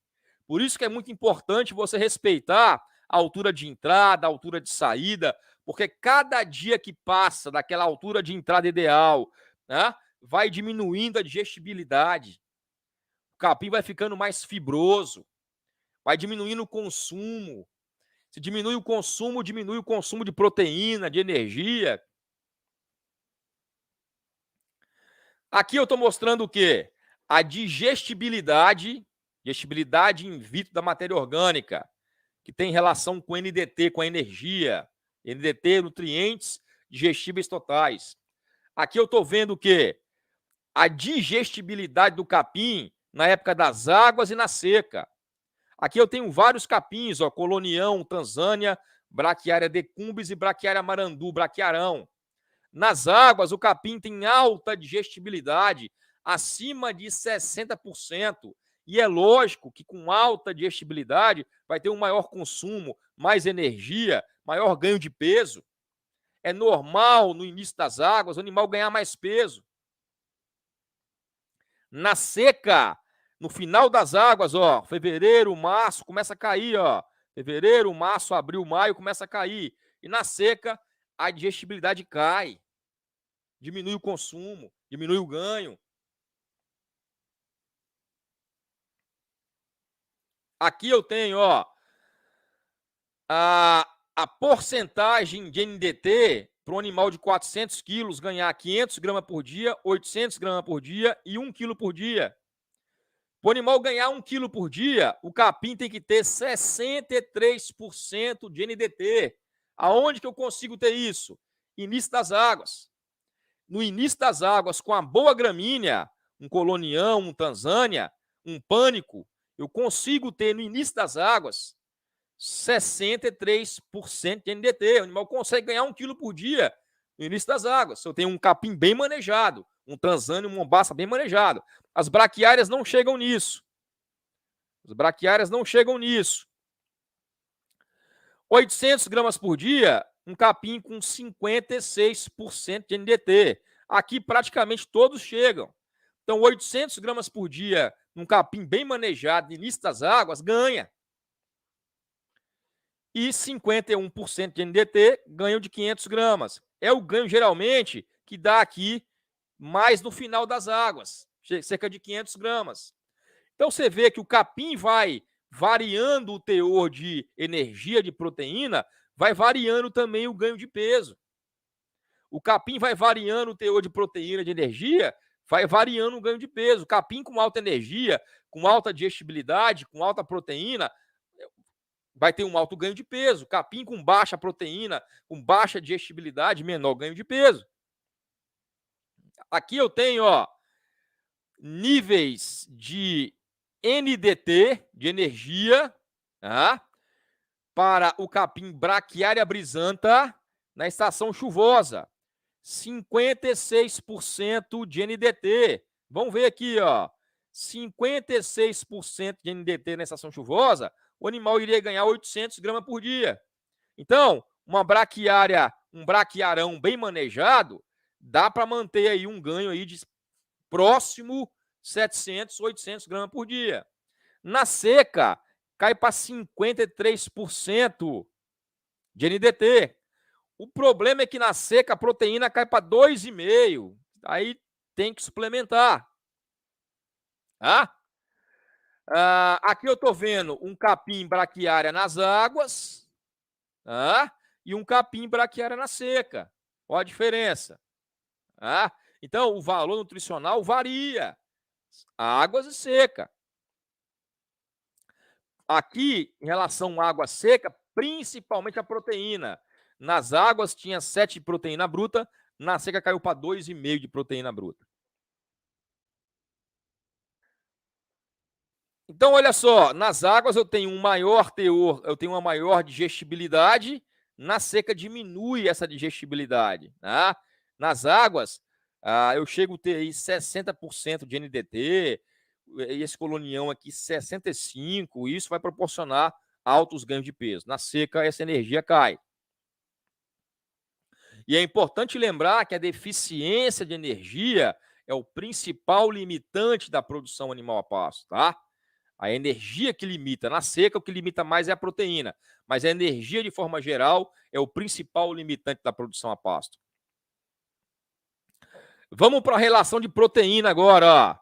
Por isso que é muito importante você respeitar a altura de entrada, a altura de saída, porque cada dia que passa daquela altura de entrada ideal, né, vai diminuindo a digestibilidade. O capim vai ficando mais fibroso, vai diminuindo o consumo. Se diminui o consumo de proteína, de energia. Aqui eu estou mostrando o quê? A digestibilidade in vitro da matéria orgânica, que tem relação com NDT, com a energia. NDT, nutrientes digestíveis totais. Aqui eu estou vendo o quê? A digestibilidade do capim na época das águas e na seca. Aqui eu tenho vários capins, ó, colonião, Tanzânia, braquiária decumbis e braquiária marandu, braquiarão. Nas águas, o capim tem alta digestibilidade, acima de 60%. E é lógico que com alta digestibilidade vai ter um maior consumo, mais energia, maior ganho de peso. É normal, no início das águas, o animal ganhar mais peso. Na seca, no final das águas, ó, fevereiro, março, começa a cair, ó. Fevereiro, março, abril, maio, começa a cair. E na seca, a digestibilidade cai. Diminui o consumo, diminui o ganho. Aqui eu tenho, ó, a porcentagem de NDT para um animal de 400 quilos ganhar 500 gramas por dia, 800 gramas por dia e 1 quilo por dia. Para o animal ganhar 1 quilo por dia, o capim tem que ter 63% de NDT. Aonde que eu consigo ter isso? Início das águas. No início das águas, com a boa gramínea, um colonião, um Tanzânia, um pânico, eu consigo ter no início das águas 63% de NDT. O animal consegue ganhar 1 quilo por dia no início das águas. Se eu tenho um capim bem manejado, um Tanzânia, um Mombasa bem manejado. As braquiárias não chegam nisso. As braquiárias não chegam nisso. 800 gramas por dia, um capim com 56% de NDT. Aqui praticamente todos chegam. Então, 800 gramas por dia, num capim bem manejado, no início das águas, ganha. E 51% de NDT, ganho de 500 gramas. É o ganho, geralmente, que dá aqui mais no final das águas, cerca de 500 gramas. Então, você vê que o capim vai variando o teor de energia, de proteína, vai variando também o ganho de peso. O capim vai variando o teor de proteína, de energia, vai variando o ganho de peso. O capim com alta energia, com alta digestibilidade, com alta proteína, vai ter um alto ganho de peso. Capim com baixa proteína, com baixa digestibilidade, menor ganho de peso. Aqui eu tenho, ó, níveis de NDT, de energia, tá? Para o capim braquiária brisanta na estação chuvosa. 56% de NDT. Vamos ver aqui, ó. 56% de NDT na estação chuvosa, o animal iria ganhar 800 gramas por dia. Então, uma braquiária, um braquiarão bem manejado, dá para manter aí um ganho aí de próximo 700, 800 gramas por dia. Na seca, cai para 53% de NDT. O problema é que na seca a proteína cai para 2,5. Aí tem que suplementar. Tá? Aqui eu estou vendo um capim braquiária nas águas, tá? E um capim braquiária na seca. Olha a diferença. Tá? Então, o valor nutricional varia. Águas e seca. Aqui, em relação à água seca, principalmente a proteína. Nas águas tinha 7 de proteína bruta, na seca caiu para 2,5 de proteína bruta. Então, olha só, nas águas eu tenho um maior teor, eu tenho uma maior digestibilidade, na seca diminui essa digestibilidade. Tá? Nas águas, eu chego a ter aí 60% de NDT, e esse colonião aqui 65%, e isso vai proporcionar altos ganhos de peso. Na seca, essa energia cai. E é importante lembrar que a deficiência de energia é o principal limitante da produção animal a pasto, tá? A energia que limita. Na seca, o que limita mais é a proteína. Mas a energia, de forma geral, é o principal limitante da produção a pasto. Vamos para a relação de proteína agora.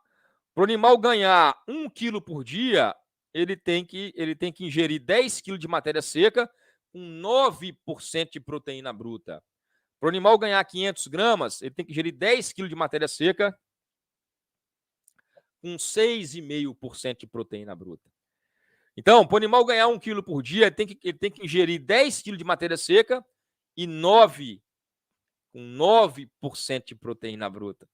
Para o animal ganhar 1 quilo por dia, ele tem que ingerir 10 quilos de matéria seca com 9% de proteína bruta. Para o animal ganhar 500 gramas, ele tem que ingerir 10 quilos de matéria seca com 6,5% de proteína bruta. Então, para o animal ganhar 1 quilo por dia, ele tem que ingerir 10 quilos de matéria seca e 9% de proteína bruta.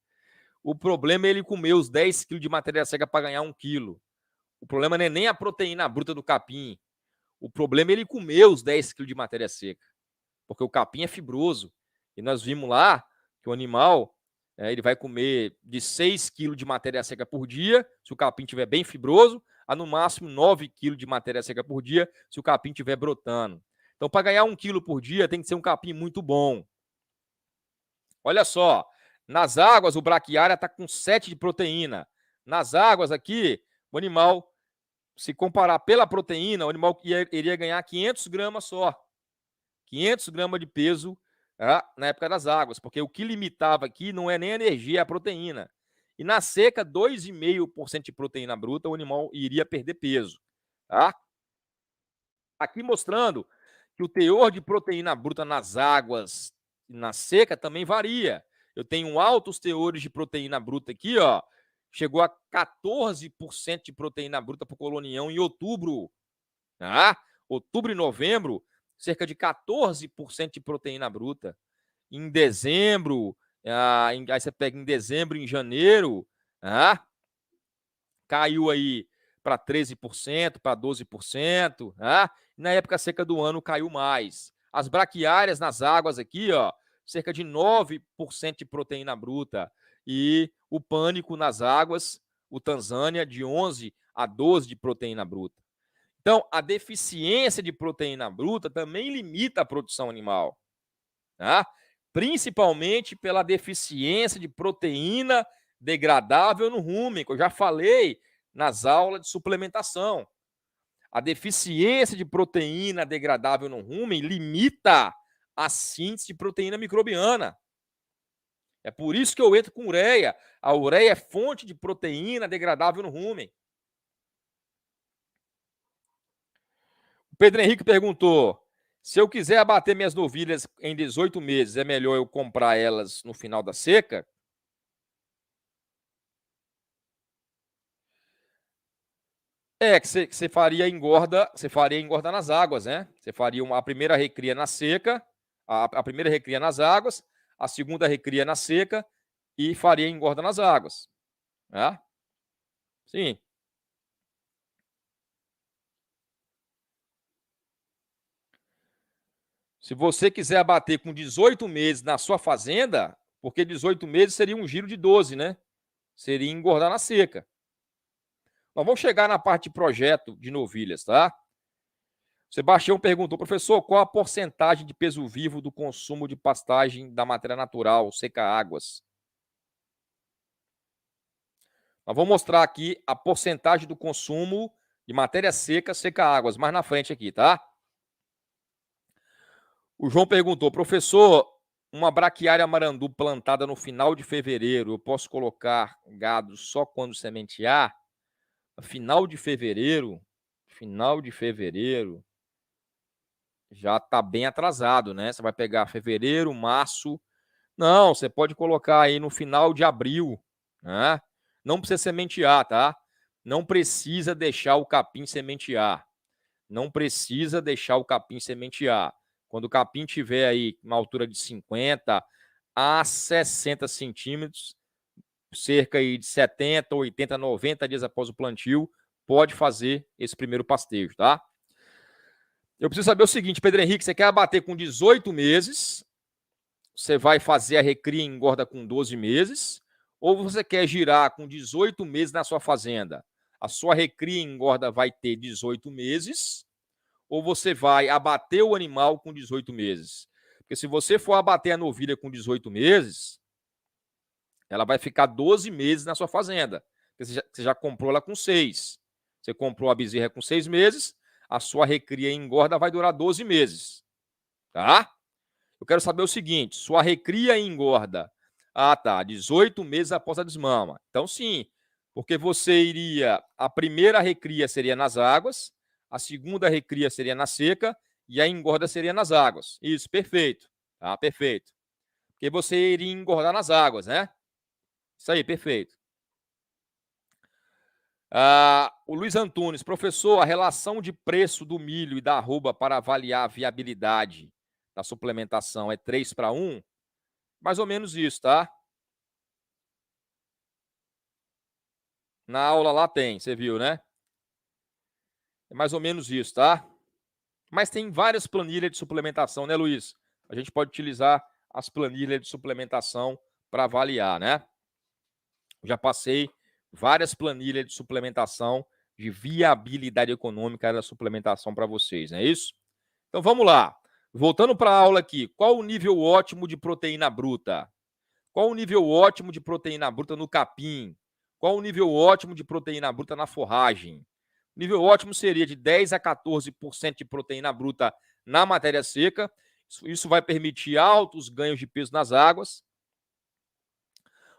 O problema é ele comer os 10 quilos de matéria seca para ganhar 1 quilo. O problema não é nem a proteína bruta do capim. O problema é ele comer os 10 quilos de matéria seca. Porque o capim é fibroso. E nós vimos lá que o animal ele vai comer de 6 quilos de matéria seca por dia, se o capim estiver bem fibroso, a no máximo 9 quilos de matéria seca por dia, se o capim estiver brotando. Então, para ganhar 1 quilo por dia, tem que ser um capim muito bom. Olha só, nas águas, o braquiária está com 7 de proteína. Nas águas aqui, o animal, se comparar pela proteína, o animal iria ganhar 500 gramas só. 500 gramas de peso na época das águas, porque o que limitava aqui não é nem a energia, é a proteína. E na seca, 2,5% de proteína bruta, o animal iria perder peso. Tá? Aqui mostrando que o teor de proteína bruta nas águas e na seca também varia. Eu tenho altos teores de proteína bruta aqui, ó. Chegou a 14% de proteína bruta para o colonião em outubro. Tá? Outubro e novembro, cerca de 14% de proteína bruta. Em dezembro, aí você pega em dezembro, em janeiro, caiu aí para 13%, para 12%. Na época seca do ano caiu mais. As braquiárias nas águas aqui, ó, cerca de 9% de proteína bruta. E o pânico nas águas, o Tanzânia, de 11 a 12 de proteína bruta. Então, a deficiência de proteína bruta também limita a produção animal. Tá? Principalmente pela deficiência de proteína degradável no rumen, que eu já falei nas aulas de suplementação. A deficiência de proteína degradável no rumen limita a síntese de proteína microbiana. É por isso que eu entro com ureia. A ureia é fonte de proteína degradável no rumen. O Pedro Henrique perguntou: se eu quiser abater minhas novilhas em 18 meses, é melhor eu comprar elas no final da seca? Que você faria engorda nas águas, né? Você faria a primeira recria na seca, a primeira recria nas águas, a segunda recria na seca e faria engorda nas águas. Né? Sim. Se você quiser abater com 18 meses na sua fazenda, porque 18 meses seria um giro de 12, né? Seria engordar na seca. Nós vamos chegar na parte de projeto de novilhas, tá? Sebastião perguntou: professor, qual a porcentagem de peso vivo do consumo de pastagem da matéria natural, seca-águas? Nós vamos mostrar aqui a porcentagem do consumo de matéria seca, seca-águas, mais na frente aqui, tá? O João perguntou: professor, uma braquiária marandu plantada no final de fevereiro, eu posso colocar gado só quando sementear? Final de fevereiro já está bem atrasado, né? Você vai pegar fevereiro, março. Não, você pode colocar aí no final de abril, né? Não precisa sementear, tá? Não precisa deixar o capim sementear. Quando o capim tiver aí uma altura de 50 a 60 centímetros, cerca aí de 70, 80, 90 dias após o plantio, pode fazer esse primeiro pastejo, tá? Eu preciso saber o seguinte, Pedro Henrique, você quer abater com 18 meses, você vai fazer a recria e engorda com 12 meses, ou você quer girar com 18 meses na sua fazenda? A sua recria e engorda vai ter 18 meses, ou você vai abater o animal com 18 meses? Porque se você for abater a novilha com 18 meses, ela vai ficar 12 meses na sua fazenda. Você já comprou ela com 6. Você comprou a bezerra com 6 meses, a sua recria e engorda vai durar 12 meses. Tá? Eu quero saber o seguinte, sua recria e engorda, 18 meses após a desmama. Então, sim, porque você iria, a primeira recria seria nas águas, a segunda recria seria na seca e a engorda seria nas águas. Isso, perfeito. Tá, perfeito. Porque você iria engordar nas águas, né? Isso aí, perfeito. O Luiz Antunes, professor, a relação de preço do milho e da arroba para avaliar a viabilidade da suplementação é 3:1? Mais ou menos isso, tá? Na aula lá tem, você viu, né? É mais ou menos isso, tá? Mas tem várias planilhas de suplementação, né, Luiz? A gente pode utilizar as planilhas de suplementação para avaliar, né? Já passei várias planilhas de suplementação de viabilidade econômica da suplementação para vocês, não é isso? Então vamos lá. Voltando para a aula aqui, qual o nível ótimo de proteína bruta? Qual o nível ótimo de proteína bruta no capim? Qual o nível ótimo de proteína bruta na forragem? O nível ótimo seria de 10 a 14% de proteína bruta na matéria seca. Isso vai permitir altos ganhos de peso nas águas.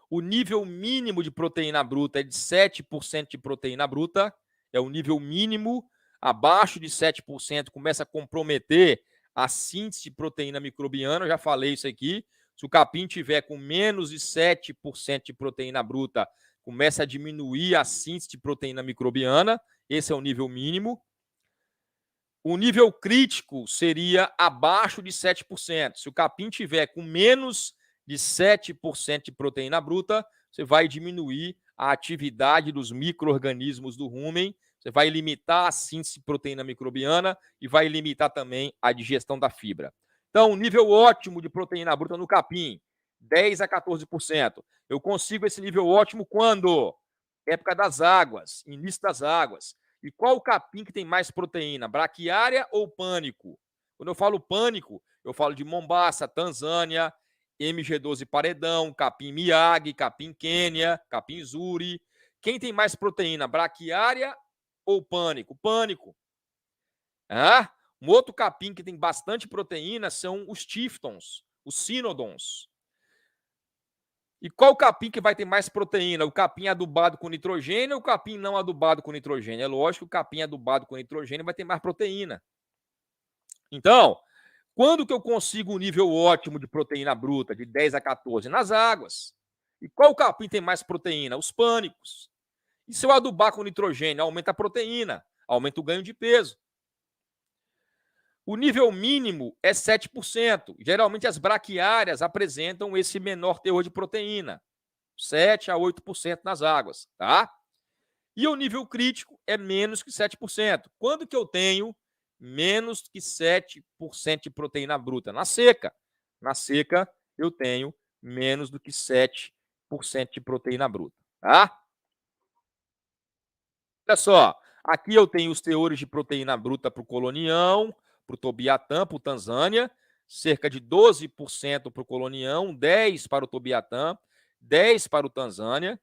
O nível mínimo de proteína bruta é de 7% de proteína bruta. É o nível mínimo. Abaixo de 7% começa a comprometer a síntese de proteína microbiana. Eu já falei isso aqui. Se o capim tiver com menos de 7% de proteína bruta, começa a diminuir a síntese de proteína microbiana. Esse é o nível mínimo. O nível crítico seria abaixo de 7%. Se o capim tiver com menos de 7% de proteína bruta, você vai diminuir a atividade dos micro-organismos do rumen, você vai limitar a síntese de proteína microbiana e vai limitar também a digestão da fibra. Então, o nível ótimo de proteína bruta no capim, 10 a 14%. Eu consigo esse nível ótimo quando? Época das águas, início das águas. E qual o capim que tem mais proteína? Braquiária ou pânico? Quando eu falo pânico, eu falo de Mombaça, Tanzânia, MG12 Paredão, capim Miyagi, capim Quênia, capim Zuri. Quem tem mais proteína? Braquiária ou pânico? Pânico. Um outro capim que tem bastante proteína são os Tifton, os Cynodons. E qual o capim que vai ter mais proteína? O capim adubado com nitrogênio ou o capim não adubado com nitrogênio? É lógico que o capim adubado com nitrogênio vai ter mais proteína. Então, quando que eu consigo um nível ótimo de proteína bruta, de 10 a 14? Nas águas. E qual capim tem mais proteína? Os pânicos. E se eu adubar com nitrogênio, aumenta a proteína, aumenta o ganho de peso. O nível mínimo é 7%. Geralmente as braquiárias apresentam esse menor teor de proteína, 7 a 8% nas águas, tá? E o nível crítico é menos que 7%. Quando que eu tenho menos que 7% de proteína bruta? Na seca. Na seca, eu tenho menos do que 7% de proteína bruta, tá? Olha só, aqui eu tenho os teores de proteína bruta para o colonião, para o Tobiatã, para o Tanzânia, cerca de 12% para o colonião, 10% para o Tobiatã, 10% para o Tanzânia.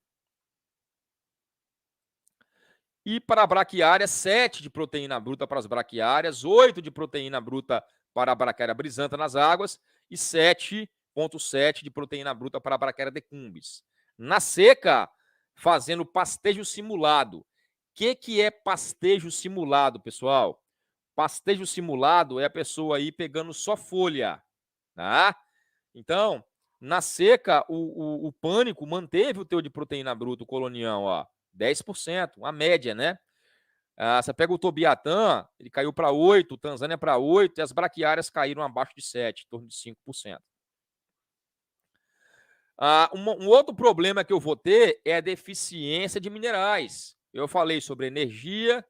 E para a braquiária, 7 de proteína bruta para as braquiárias, 8 de proteína bruta para a braquiária brisanta nas águas e 7,7 de proteína bruta para a braquiária decumbens. Na seca, fazendo pastejo simulado. O que é pastejo simulado, pessoal? Pastejo simulado é a pessoa aí pegando só folha, tá? Então, na seca, o pânico manteve o teor de proteína bruta, o colonião, ó, 10%, a média, né? Você pega o Tobiatã, ele caiu para 8%, o Tanzânia para 8%, e as braquiárias caíram abaixo de 7%, em torno de 5%. Um outro problema que eu vou ter é a deficiência de minerais. Eu falei sobre energia,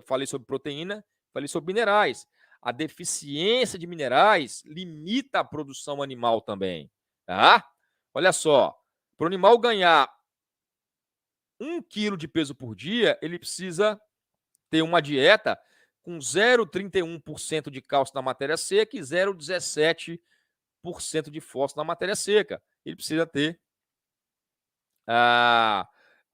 falei sobre proteína, falei sobre minerais. A deficiência de minerais limita a produção animal também, tá? Olha só, para o animal ganhar 1 quilo de peso por dia, ele precisa ter uma dieta com 0,31% de cálcio na matéria seca e 0,17% de fósforo na matéria seca. Ele precisa ter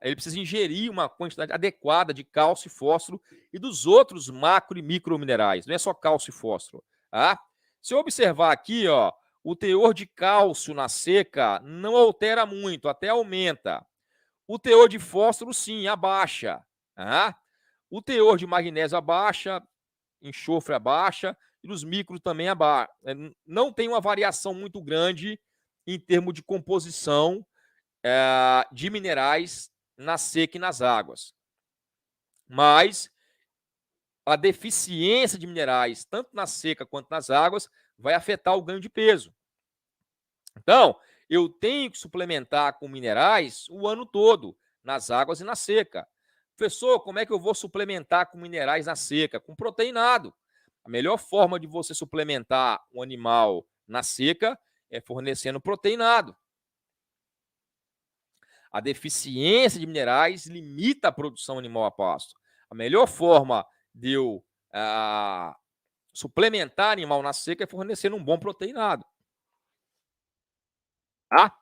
ele precisa ingerir uma quantidade adequada de cálcio e fósforo e dos outros macro e microminerais. Não é só cálcio e fósforo. Tá? Se eu observar aqui, ó, o teor de cálcio na seca não altera muito, até aumenta. O teor de fósforo, sim, abaixa. Tá? O teor de magnésio abaixa, enxofre abaixa, e os micros também abaixa. Não tem uma variação muito grande em termos de composição de minerais na seca e nas águas. Mas a deficiência de minerais, tanto na seca quanto nas águas, vai afetar o ganho de peso. Então, eu tenho que suplementar com minerais o ano todo, nas águas e na seca. Professor, como é que eu vou suplementar com minerais na seca? Com proteinado. A melhor forma de você suplementar um animal na seca é fornecendo proteinado. A deficiência de minerais limita a produção animal a pasto. A melhor forma de eu suplementar animal na seca é fornecendo um bom proteinado. Tá?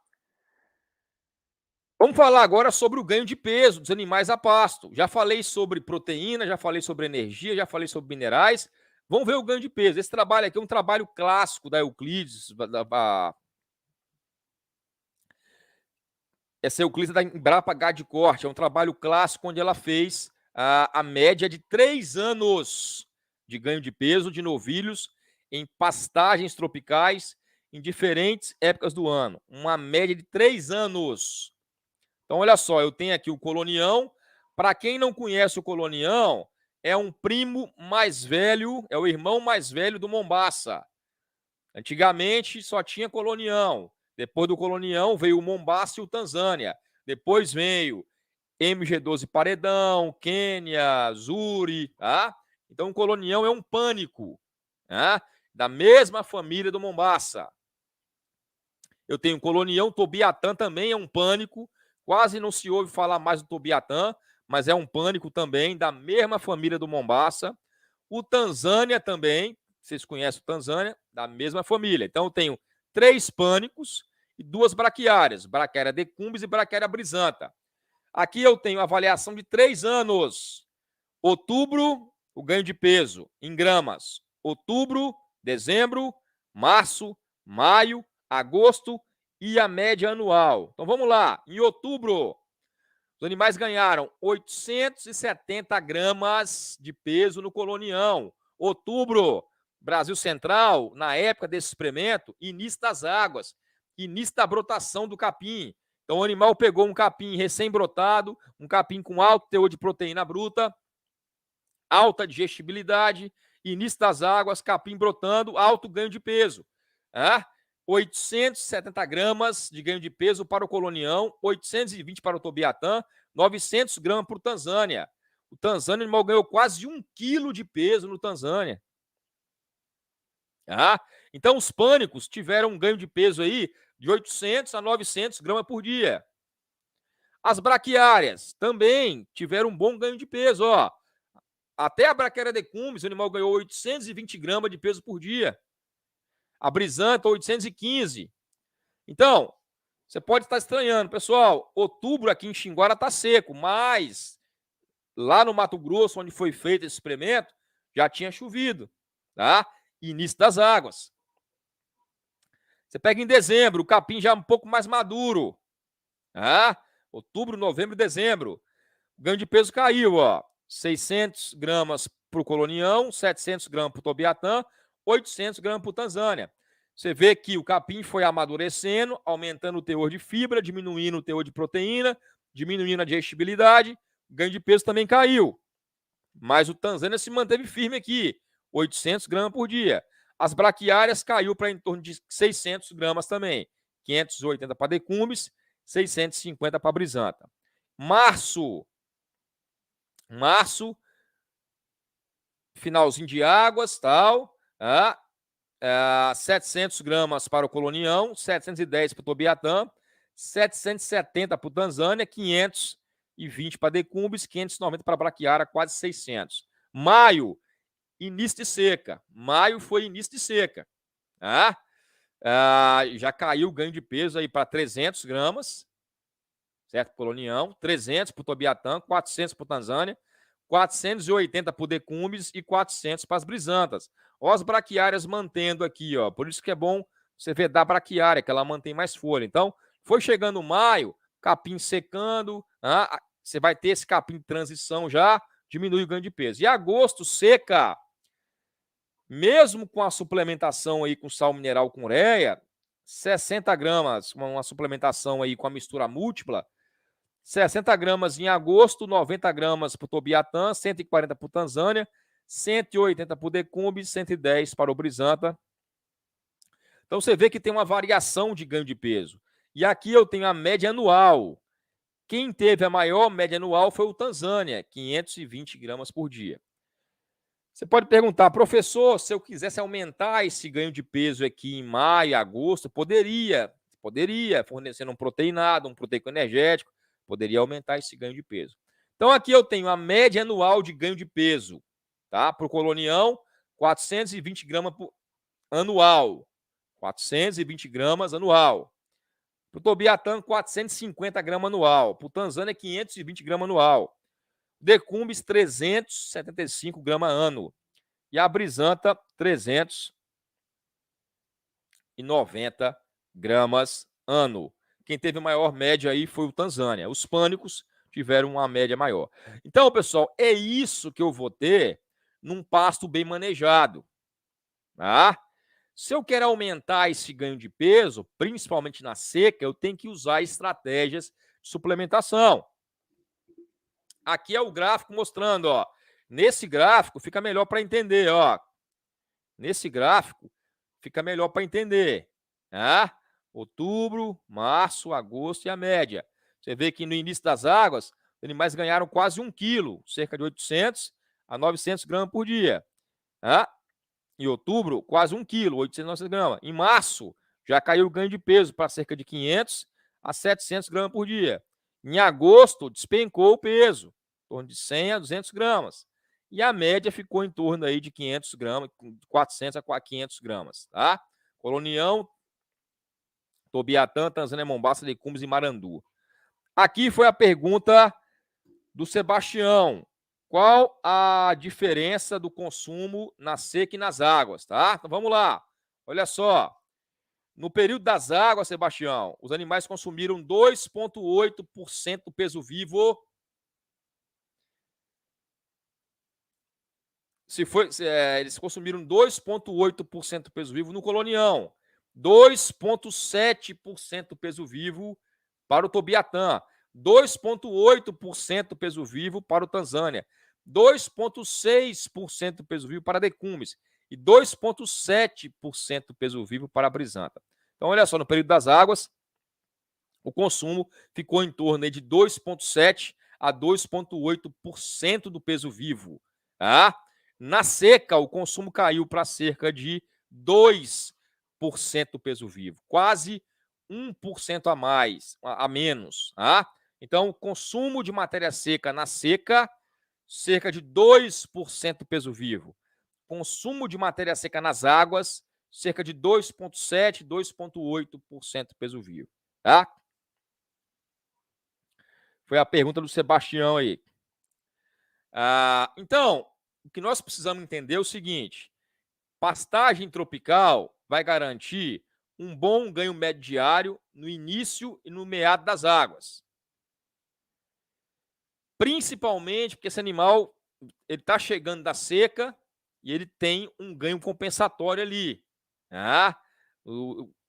Vamos falar agora sobre o ganho de peso dos animais a pasto. Já falei sobre proteína, já falei sobre energia, já falei sobre minerais. Vamos ver o ganho de peso. Esse trabalho aqui é um trabalho clássico da Euclides, essa Euclides da Embrapa Gade Corte. É um trabalho clássico onde ela fez a média de 3 anos de ganho de peso de novilhos em pastagens tropicais em diferentes épocas do ano. Uma média de 3 anos. Então, olha só, eu tenho aqui o colonião. Para quem não conhece o colonião, é um primo mais velho, é o irmão mais velho do Mombaça. Antigamente só tinha colonião. Depois do colonião veio o Mombaça e o Tanzânia. Depois veio MG12 Paredão, Quênia, Zuri, tá? Então o colonião é um pânico, tá? Da mesma família do Mombaça. Eu tenho colonião, Tobiatã também é um pânico. Quase não se ouve falar mais do Tobiatã, mas é um pânico também, da mesma família do Mombaça. O Tanzânia também, vocês conhecem o Tanzânia, da mesma família. Então eu tenho 3 pânicos e 2 braquiárias, Braquiária decumbens e Braquiária brisanta. Aqui eu tenho avaliação de 3 anos. Outubro, o ganho de peso em gramas. Outubro, dezembro, março, maio, agosto e a média anual. Então vamos lá. Em outubro, os animais ganharam 870 gramas de peso no colonião. Outubro, Brasil Central, na época desse experimento, início das águas, início da brotação do capim. Então o animal pegou um capim recém-brotado, um capim com alto teor de proteína bruta, alta digestibilidade, início das águas, capim brotando, alto ganho de peso. 870 gramas de ganho de peso para o colonião, 820 para o Tobiatã, 900 gramas para o Tanzânia. O Tanzânia, o animal ganhou quase 1 quilo de peso no Tanzânia. Então, os pânicos tiveram um ganho de peso aí de 800 a 900 gramas por dia. As braquiárias também tiveram um bom ganho de peso, ó. Até a Braquiária decumbens, o animal ganhou 820 gramas de peso por dia. A brisanta, 815. Então, você pode estar estranhando, pessoal, outubro aqui em Xinguara está seco, mas lá no Mato Grosso, onde foi feito esse experimento, já tinha chovido, tá? Início das águas. Você pega em dezembro, o capim já é um pouco mais maduro, tá? Outubro, novembro e dezembro. O ganho de peso caiu, ó. 600 gramas para o colonião, 700 gramas para o Tobiatã, 800 gramas para o Tanzânia. Você vê que o capim foi amadurecendo, aumentando o teor de fibra, diminuindo o teor de proteína, diminuindo a digestibilidade, o ganho de peso também caiu. Mas o Tanzânia se manteve firme aqui, 800 gramas por dia. As braquiárias caiu para em torno de 600 gramas também, 580 para decumbes, 650 para brisanta. Março, finalzinho de águas, tal, 700 gramas para o colonião, 710 para o Tobiatã, 770 para o Tanzânia, 520 para decumbes, 590 para braquiária, quase 600. Maio, início de seca. Maio foi início de seca. Já caiu o ganho de peso aí para 300 gramas. certo? Por União, 300 para o Tobiatã, 400 para o Tanzânia, 480 para o Decumbes e 400 para as Brisantas. Ó, as braquiárias mantendo aqui, ó. Por isso que é bom você ver da braquiária, que ela mantém mais folha. Então, foi chegando maio, capim secando, você vai ter esse capim de transição já, diminui o ganho de peso. E agosto, seca, mesmo com a suplementação aí com sal mineral com ureia, 60 gramas, uma suplementação aí com a mistura múltipla, 60 gramas em agosto, 90 gramas para o Tobiatã, 140 para o Tanzânia, 180 para o Decumbes, 110 para o Brisanta. Então você vê que tem uma variação de ganho de peso. E aqui eu tenho a média anual. Quem teve a maior média anual foi o Tanzânia, 520 gramas por dia. Você pode perguntar, professor, se eu quisesse aumentar esse ganho de peso aqui em maio, agosto, poderia, fornecendo um proteinado, um proteico energético, poderia aumentar esse ganho de peso. Então aqui eu tenho a média anual de ganho de peso, tá? Para o Colonião, 420 gramas anual. 420 gramas anual. Para o Tobiatã, 450 gramas anual. Para o Tanzânia, 520 gramas anual. Decumbes, 375 gramas ano. E a Brisanta, 390 gramas ano. Quem teve maior média aí foi o Tanzânia. Os pânicos tiveram uma média maior. Então, pessoal, é isso que eu vou ter num pasto bem manejado. Tá? Se eu quero aumentar esse ganho de peso, principalmente na seca, eu tenho que usar estratégias de suplementação. Aqui é o gráfico mostrando, ó. Nesse gráfico fica melhor para entender, ó. Nesse gráfico fica melhor para entender, tá? Outubro, março, agosto e a média. Você vê que no início das águas, os animais ganharam quase 1 quilo, cerca de 800 a 900 gramas por dia, tá? Em outubro, quase 1 quilo, 800 a 900 gramas. Em março, já caiu o ganho de peso para cerca de 500 a 700 gramas por dia. Em agosto, despencou o peso, em torno de 100 a 200 gramas. E a média ficou em torno aí de 500 gramas, 400 a 500 gramas, tá? Colonião, Tobiatã, Tanzânia, Mombaça, Decumbes e Marandu. Aqui foi a pergunta do Sebastião. Qual a diferença do consumo na seca e nas águas, tá? Então vamos lá. Olha só. No período das águas, Sebastião, os animais consumiram 2,8% do peso vivo. Eles consumiram 2,8% do peso vivo no Colonião, 2,7% do peso vivo para o Tobiatã, 2,8% do peso vivo para o Tanzânia, 2,6% do peso vivo para Decumbes e 2,7% do peso vivo para a Brisanta. Então, olha só, no período das águas, o consumo ficou em torno de 2,7% a 2,8% do peso vivo. Tá? Na seca, o consumo caiu para cerca de 2% do peso vivo, quase 1% a mais, a menos. Tá? Então, o consumo de matéria seca na seca, cerca de 2% do peso vivo. Consumo de matéria seca nas águas, cerca de 2,7%, 2,8% do peso vivo. Tá? Foi a pergunta do Sebastião aí. Então, o que nós precisamos entender é o seguinte: pastagem tropical vai garantir um bom ganho médio diário no início e no meado das águas. Principalmente porque esse animal ele está chegando da seca e ele tem um ganho compensatório ali. Tá?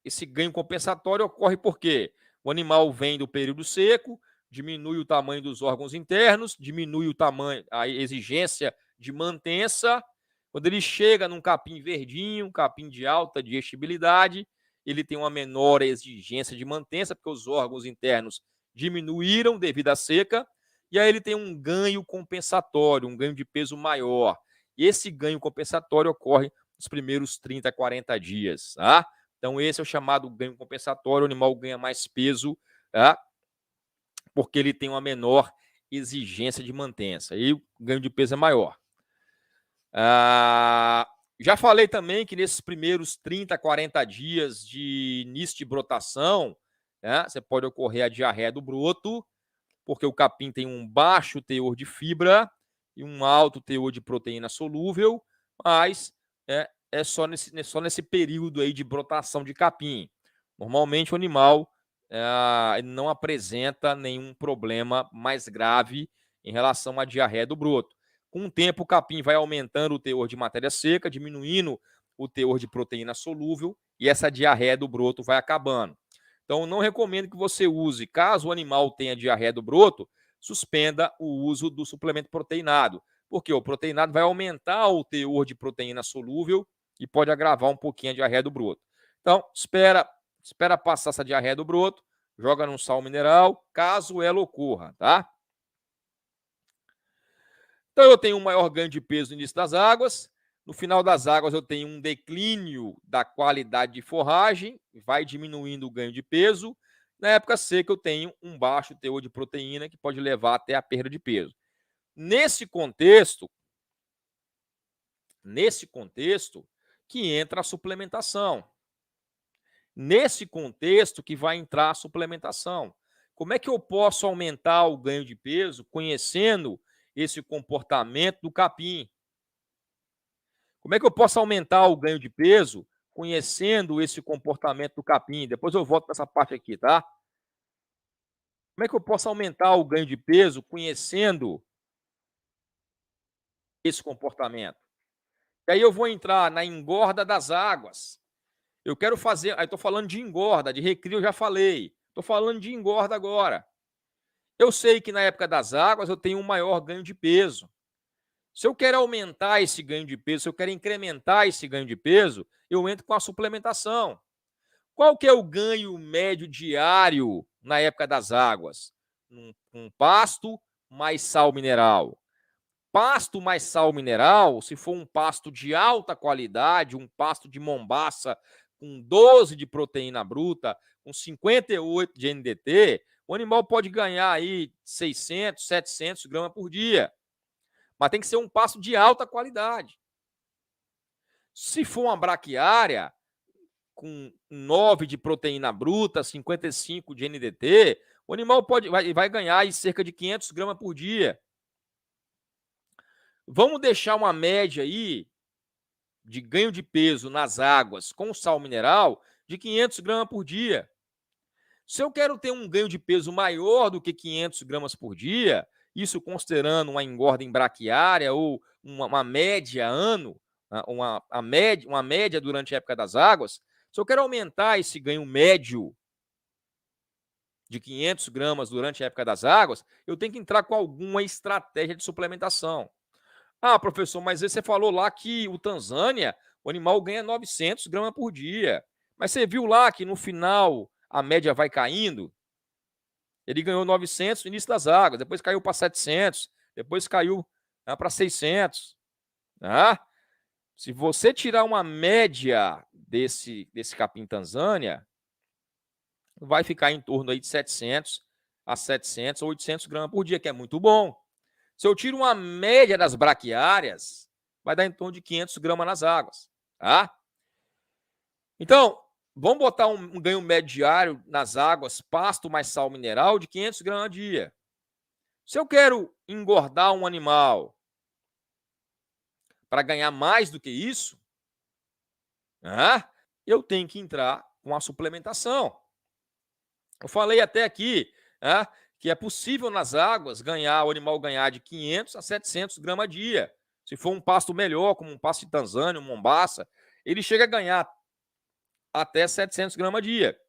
Esse ganho compensatório ocorre porque o animal vem do período seco, diminui o tamanho dos órgãos internos, diminui o tamanho, a exigência de mantença. Quando ele chega num capim verdinho, um capim de alta digestibilidade, ele tem uma menor exigência de mantença, porque os órgãos internos diminuíram devido à seca, e aí ele tem um ganho compensatório, um ganho de peso maior. E esse ganho compensatório ocorre nos primeiros 30 a 40 dias. Tá? Então, esse é o chamado ganho compensatório, o animal ganha mais peso, tá? Porque ele tem uma menor exigência de mantença. E o ganho de peso é maior. Já falei também que nesses primeiros 30 a 40 dias de início de brotação, né, você pode ocorrer a diarreia do broto, porque o capim tem um baixo teor de fibra e um alto teor de proteína solúvel, mas é só nesse período aí de brotação de capim. Normalmente o animal não apresenta nenhum problema mais grave em relação à diarreia do broto. Com o tempo, o capim vai aumentando o teor de matéria seca, diminuindo o teor de proteína solúvel, e essa diarreia do broto vai acabando. Então, não recomendo que você use, caso o animal tenha diarreia do broto, suspenda o uso do suplemento proteinado, porque o proteinado vai aumentar o teor de proteína solúvel e pode agravar um pouquinho a diarreia do broto. Então, espera passar essa diarreia do broto, joga num sal mineral, caso ela ocorra, tá? Então, eu tenho um maior ganho de peso no início das águas. No final das águas, eu tenho um declínio da qualidade de forragem, vai diminuindo o ganho de peso. Na época seca, eu tenho um baixo teor de proteína, que pode levar até a perda de peso. Nesse contexto que entra a suplementação. Nesse contexto que vai entrar a suplementação. Como é que eu posso aumentar o ganho de peso conhecendo esse comportamento do capim? Como é que eu posso aumentar o ganho de peso conhecendo esse comportamento do capim? Depois eu volto para essa parte aqui, tá? Como é que eu posso aumentar o ganho de peso conhecendo esse comportamento? E aí eu vou entrar na engorda das águas. Eu quero fazer. Aí estou falando de engorda, de recrio eu já falei. Estou falando de engorda agora. Eu sei que na época das águas eu tenho um maior ganho de peso. Se eu quero aumentar esse ganho de peso, se eu quero incrementar esse ganho de peso, eu entro com a suplementação. Qual que é o ganho médio diário na época das águas? Um pasto mais sal mineral. Pasto mais sal mineral, se for um pasto de alta qualidade, um pasto de mombaça com 12 de proteína bruta, com 58 de NDT, o animal pode ganhar aí 600, 700 gramas por dia. Mas tem que ser um pasto de alta qualidade. Se for uma braquiária com 9 de proteína bruta, 55 de NDT, o animal vai ganhar aí cerca de 500 gramas por dia. Vamos deixar uma média aí de ganho de peso nas águas com sal mineral de 500 gramas por dia. Se eu quero ter um ganho de peso maior do que 500 gramas por dia, isso considerando uma engorda em braquiária ou uma média ano, uma média durante a época das águas, se eu quero aumentar esse ganho médio de 500 gramas durante a época das águas, eu tenho que entrar com alguma estratégia de suplementação. Ah, professor, mas você falou lá que o Tanzânia, o animal ganha 900 gramas por dia. Mas você viu lá que no final a média vai caindo? Ele ganhou 900 no início das águas, depois caiu para 700, depois caiu para 600. Tá? Se você tirar uma média desse capim Tanzânia, vai ficar em torno aí de 700 a 700 ou 800 gramas por dia, que é muito bom. Se eu tiro uma média das braquiárias, vai dar em torno de 500 gramas nas águas. Tá? Então, vamos botar um ganho médio diário nas águas, pasto mais sal mineral, de 500 gramas a dia. Se eu quero engordar um animal para ganhar mais do que isso, eu tenho que entrar com a suplementação. Eu falei até aqui que é possível nas águas o animal ganhar de 500 a 700 gramas a dia. Se for um pasto melhor, como um pasto de Tanzânia, um mombaça, ele chega a ganhar até 700 gramas a dia.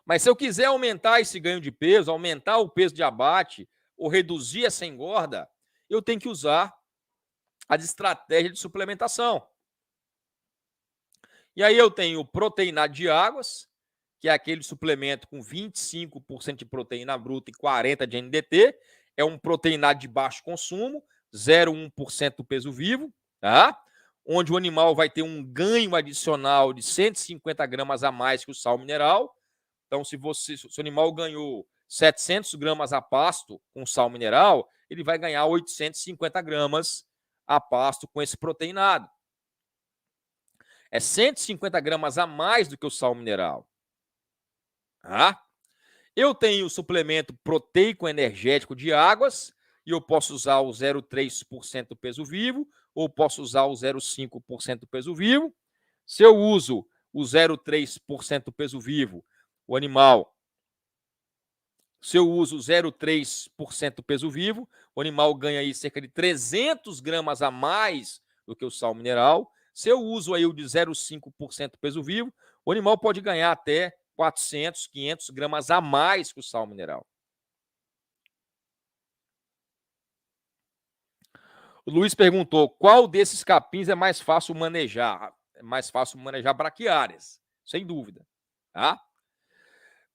Mas se eu quiser aumentar esse ganho de peso, aumentar o peso de abate ou reduzir essa engorda, eu tenho que usar as estratégias de suplementação. E aí eu tenho o proteinado de águas, que é aquele suplemento com 25% de proteína bruta e 40% de NDT. É um proteinado de baixo consumo, 0,1% do peso vivo, tá? Onde o animal vai ter um ganho adicional de 150 gramas a mais que o sal mineral. Então, se o animal ganhou 700 gramas a pasto com sal mineral, ele vai ganhar 850 gramas a pasto com esse proteinado. É 150 gramas a mais do que o sal mineral. Eu tenho o suplemento proteico energético de águas, e eu posso usar o 0,3% peso vivo, ou posso usar o 0,5% peso vivo. Se eu uso o 0,3% peso vivo, o animal, se eu uso 0,3% peso vivo, o animal ganha aí cerca de 300 gramas a mais do que o sal mineral. Se eu uso aí o de 0,5% peso vivo, o animal pode ganhar até 400, 500 gramas a mais que o sal mineral. O Luiz perguntou, qual desses capins é mais fácil manejar? É mais fácil manejar braquiárias, sem dúvida. Tá?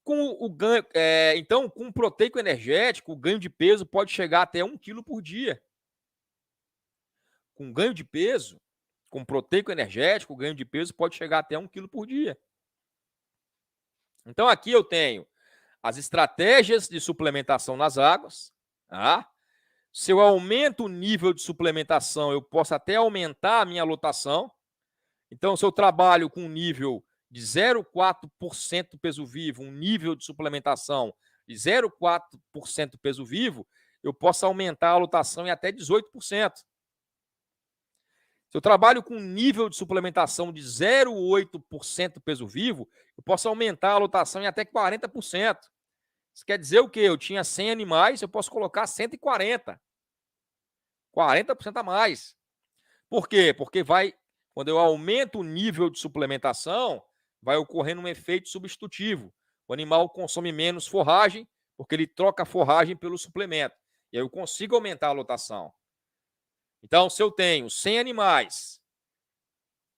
Com o ganho, então, com o proteico energético, o ganho de peso pode chegar até 1 kg por dia. Com ganho de peso, com proteico energético, o ganho de peso pode chegar até 1 kg por dia. Então, aqui eu tenho as estratégias de suplementação nas águas. Tá? Se eu aumento o nível de suplementação, eu posso até aumentar a minha lotação. Então, se eu trabalho com um nível de 0,4% peso vivo, um nível de suplementação de 0,4% peso vivo, eu posso aumentar a lotação em até 18%. Se eu trabalho com um nível de suplementação de 0,8% peso vivo, eu posso aumentar a lotação em até 40%. Isso quer dizer o quê? Eu tinha 100 animais, eu posso colocar 140. 40% a mais. Por quê? Porque quando eu aumento o nível de suplementação, vai ocorrendo um efeito substitutivo. O animal consome menos forragem, porque ele troca a forragem pelo suplemento. E aí eu consigo aumentar a lotação. Então, se eu tenho 100 animais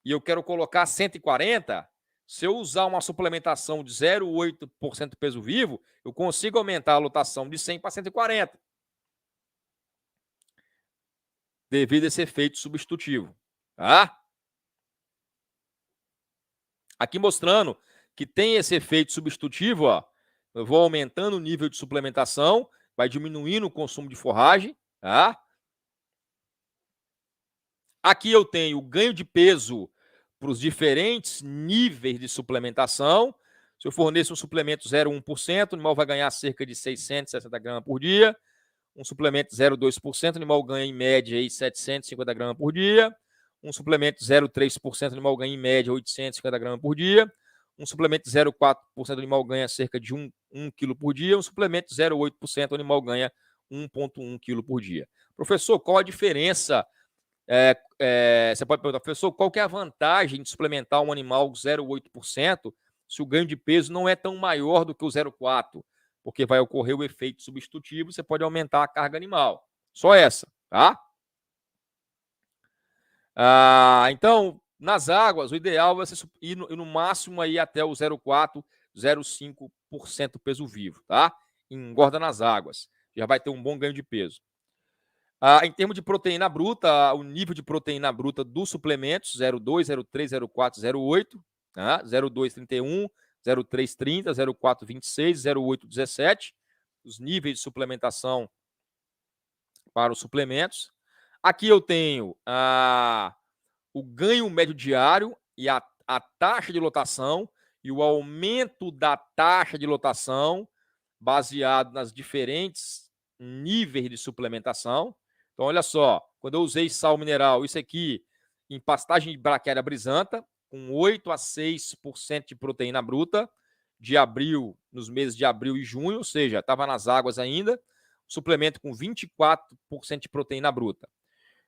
e eu quero colocar 140, se eu usar uma suplementação de 0,8% peso vivo, eu consigo aumentar a lotação de 100 para 140. Devido a esse efeito substitutivo. Tá? Aqui mostrando que tem esse efeito substitutivo, ó. Eu vou aumentando o nível de suplementação, vai diminuindo o consumo de forragem, tá? Aqui eu tenho o ganho de peso para os diferentes níveis de suplementação. Se eu forneço um suplemento 0,1%, o animal vai ganhar cerca de 660 gramas por dia. Um suplemento 0,2%, o animal ganha em média aí 750 gramas por dia. Um suplemento 0,3%, o animal ganha em média 850 gramas por dia. Um suplemento 0,4%, o animal ganha cerca de 1 kg por dia. Um suplemento 0,8%, o animal ganha 1,1 kg por dia. Professor, qual a diferença? Você pode perguntar, professor, qual que é a vantagem de suplementar um animal 0,8% se o ganho de peso não é tão maior do que o 0,4%? Porque vai ocorrer o efeito substitutivo, você pode aumentar a carga animal. Só essa, tá? Então, nas águas, o ideal vai ser ir no máximo aí até o 0,4%, 0,5% peso vivo, tá? Engorda nas águas. Já vai ter um bom ganho de peso. Em termos de proteína bruta, o nível de proteína bruta dos suplementos, 0,2, 0,3, 0,4, 0,8, tá? 0,231, 0,330, 0,426, 0,817. Os níveis de suplementação para os suplementos. Aqui eu tenho o ganho médio diário e a taxa de lotação e o aumento da taxa de lotação baseado nas diferentes níveis de suplementação. Então, olha só, quando eu usei sal mineral, isso aqui em pastagem de braquiária brisanta, com 8 a 6% de proteína bruta, de abril, nos meses de abril e junho, ou seja, estava nas águas ainda, suplemento com 24% de proteína bruta.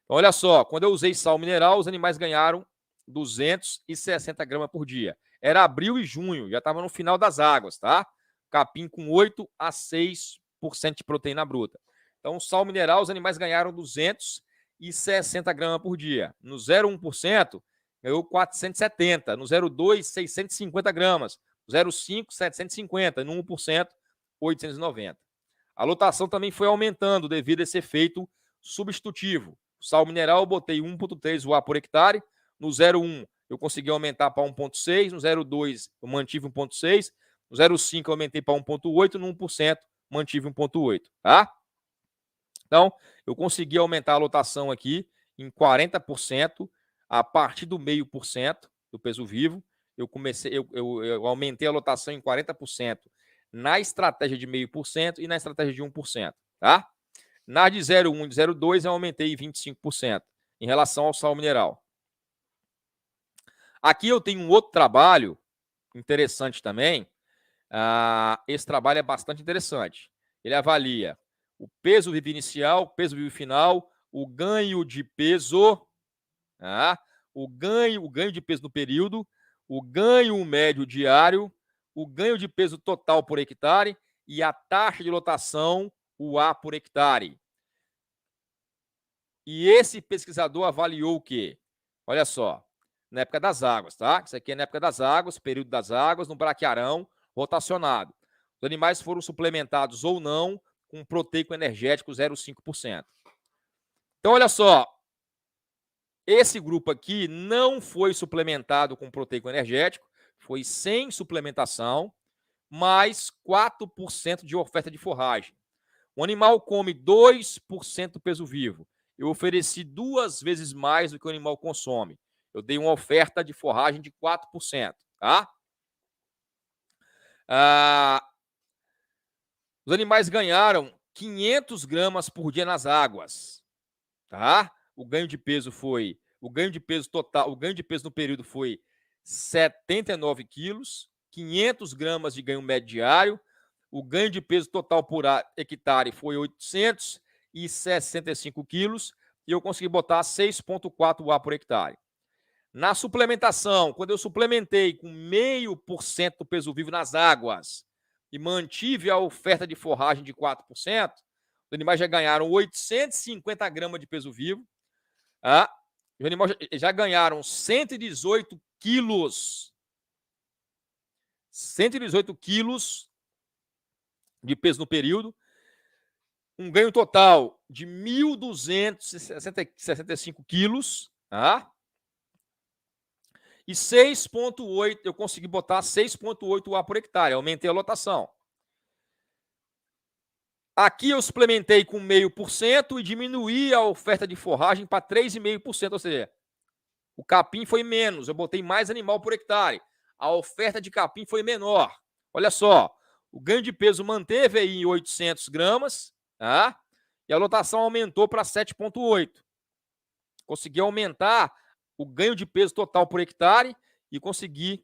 Então, olha só, quando eu usei sal mineral, os animais ganharam 260 gramas por dia. Era abril e junho, já estava no final das águas, tá? Capim com 8 a 6% de proteína bruta. Então, sal mineral, os animais ganharam 260 gramas por dia. No 0,1%, ganhou 470. No 0,2, 650 gramas. No 0,5, 750. No 1%, 890. A lotação também foi aumentando devido a esse efeito substitutivo. O sal mineral eu botei 1,3 UA por hectare. No 0,1 eu consegui aumentar para 1,6. No 0,2 eu mantive 1,6. No 0,5 eu aumentei para 1,8. No 1% mantive 1,8. Tá? Então, eu consegui aumentar a lotação aqui em 40% a partir do 0,5% do peso vivo. Eu aumentei a lotação em 40% na estratégia de 0,5% e na estratégia de 1%, tá? Na de 0,1 e de 0,2 eu aumentei 25% em relação ao sal mineral. Aqui eu tenho um outro trabalho interessante também. Esse trabalho é bastante interessante. Ele avalia o peso vivo inicial, peso vivo final, o ganho de peso, o ganho de peso no período, o ganho médio diário, o ganho de peso total por hectare e a taxa de lotação, o A por hectare. E esse pesquisador avaliou o quê? Olha só, na época das águas, tá? Isso aqui é na época das águas, período das águas, no braquiarão rotacionado. Os animais foram suplementados ou não com proteico energético 0,5%. Então, olha só, esse grupo aqui não foi suplementado com proteico energético, foi sem suplementação, mais 4% de oferta de forragem. O animal come 2% do peso vivo. Eu ofereci 2 vezes mais do que o animal consome. Eu dei uma oferta de forragem de 4%, tá? Os animais ganharam 500 gramas por dia nas águas, tá? O ganho de peso total, o ganho de peso no período foi 79 quilos, 500 gramas de ganho médio diário, o ganho de peso total por hectare foi 865 quilos e eu consegui botar 6,4 A por hectare. Na suplementação, quando eu suplementei com 0,5% do peso vivo nas águas e mantive a oferta de forragem de 4%, os animais já ganharam 850 gramas de peso vivo. Os animais já ganharam 118 quilos. 118 quilos de peso no período. Um ganho total de 1.265 quilos. E 6,8, eu consegui botar 6,8 A por hectare, aumentei a lotação. Aqui eu suplementei com 0,5% e diminuí a oferta de forragem para 3,5%, ou seja, o capim foi menos, eu botei mais animal por hectare. A oferta de capim foi menor. Olha só, o ganho de peso manteve aí em 800 gramas, tá? E a lotação aumentou para 7,8. Consegui aumentar o ganho de peso total por hectare e consegui...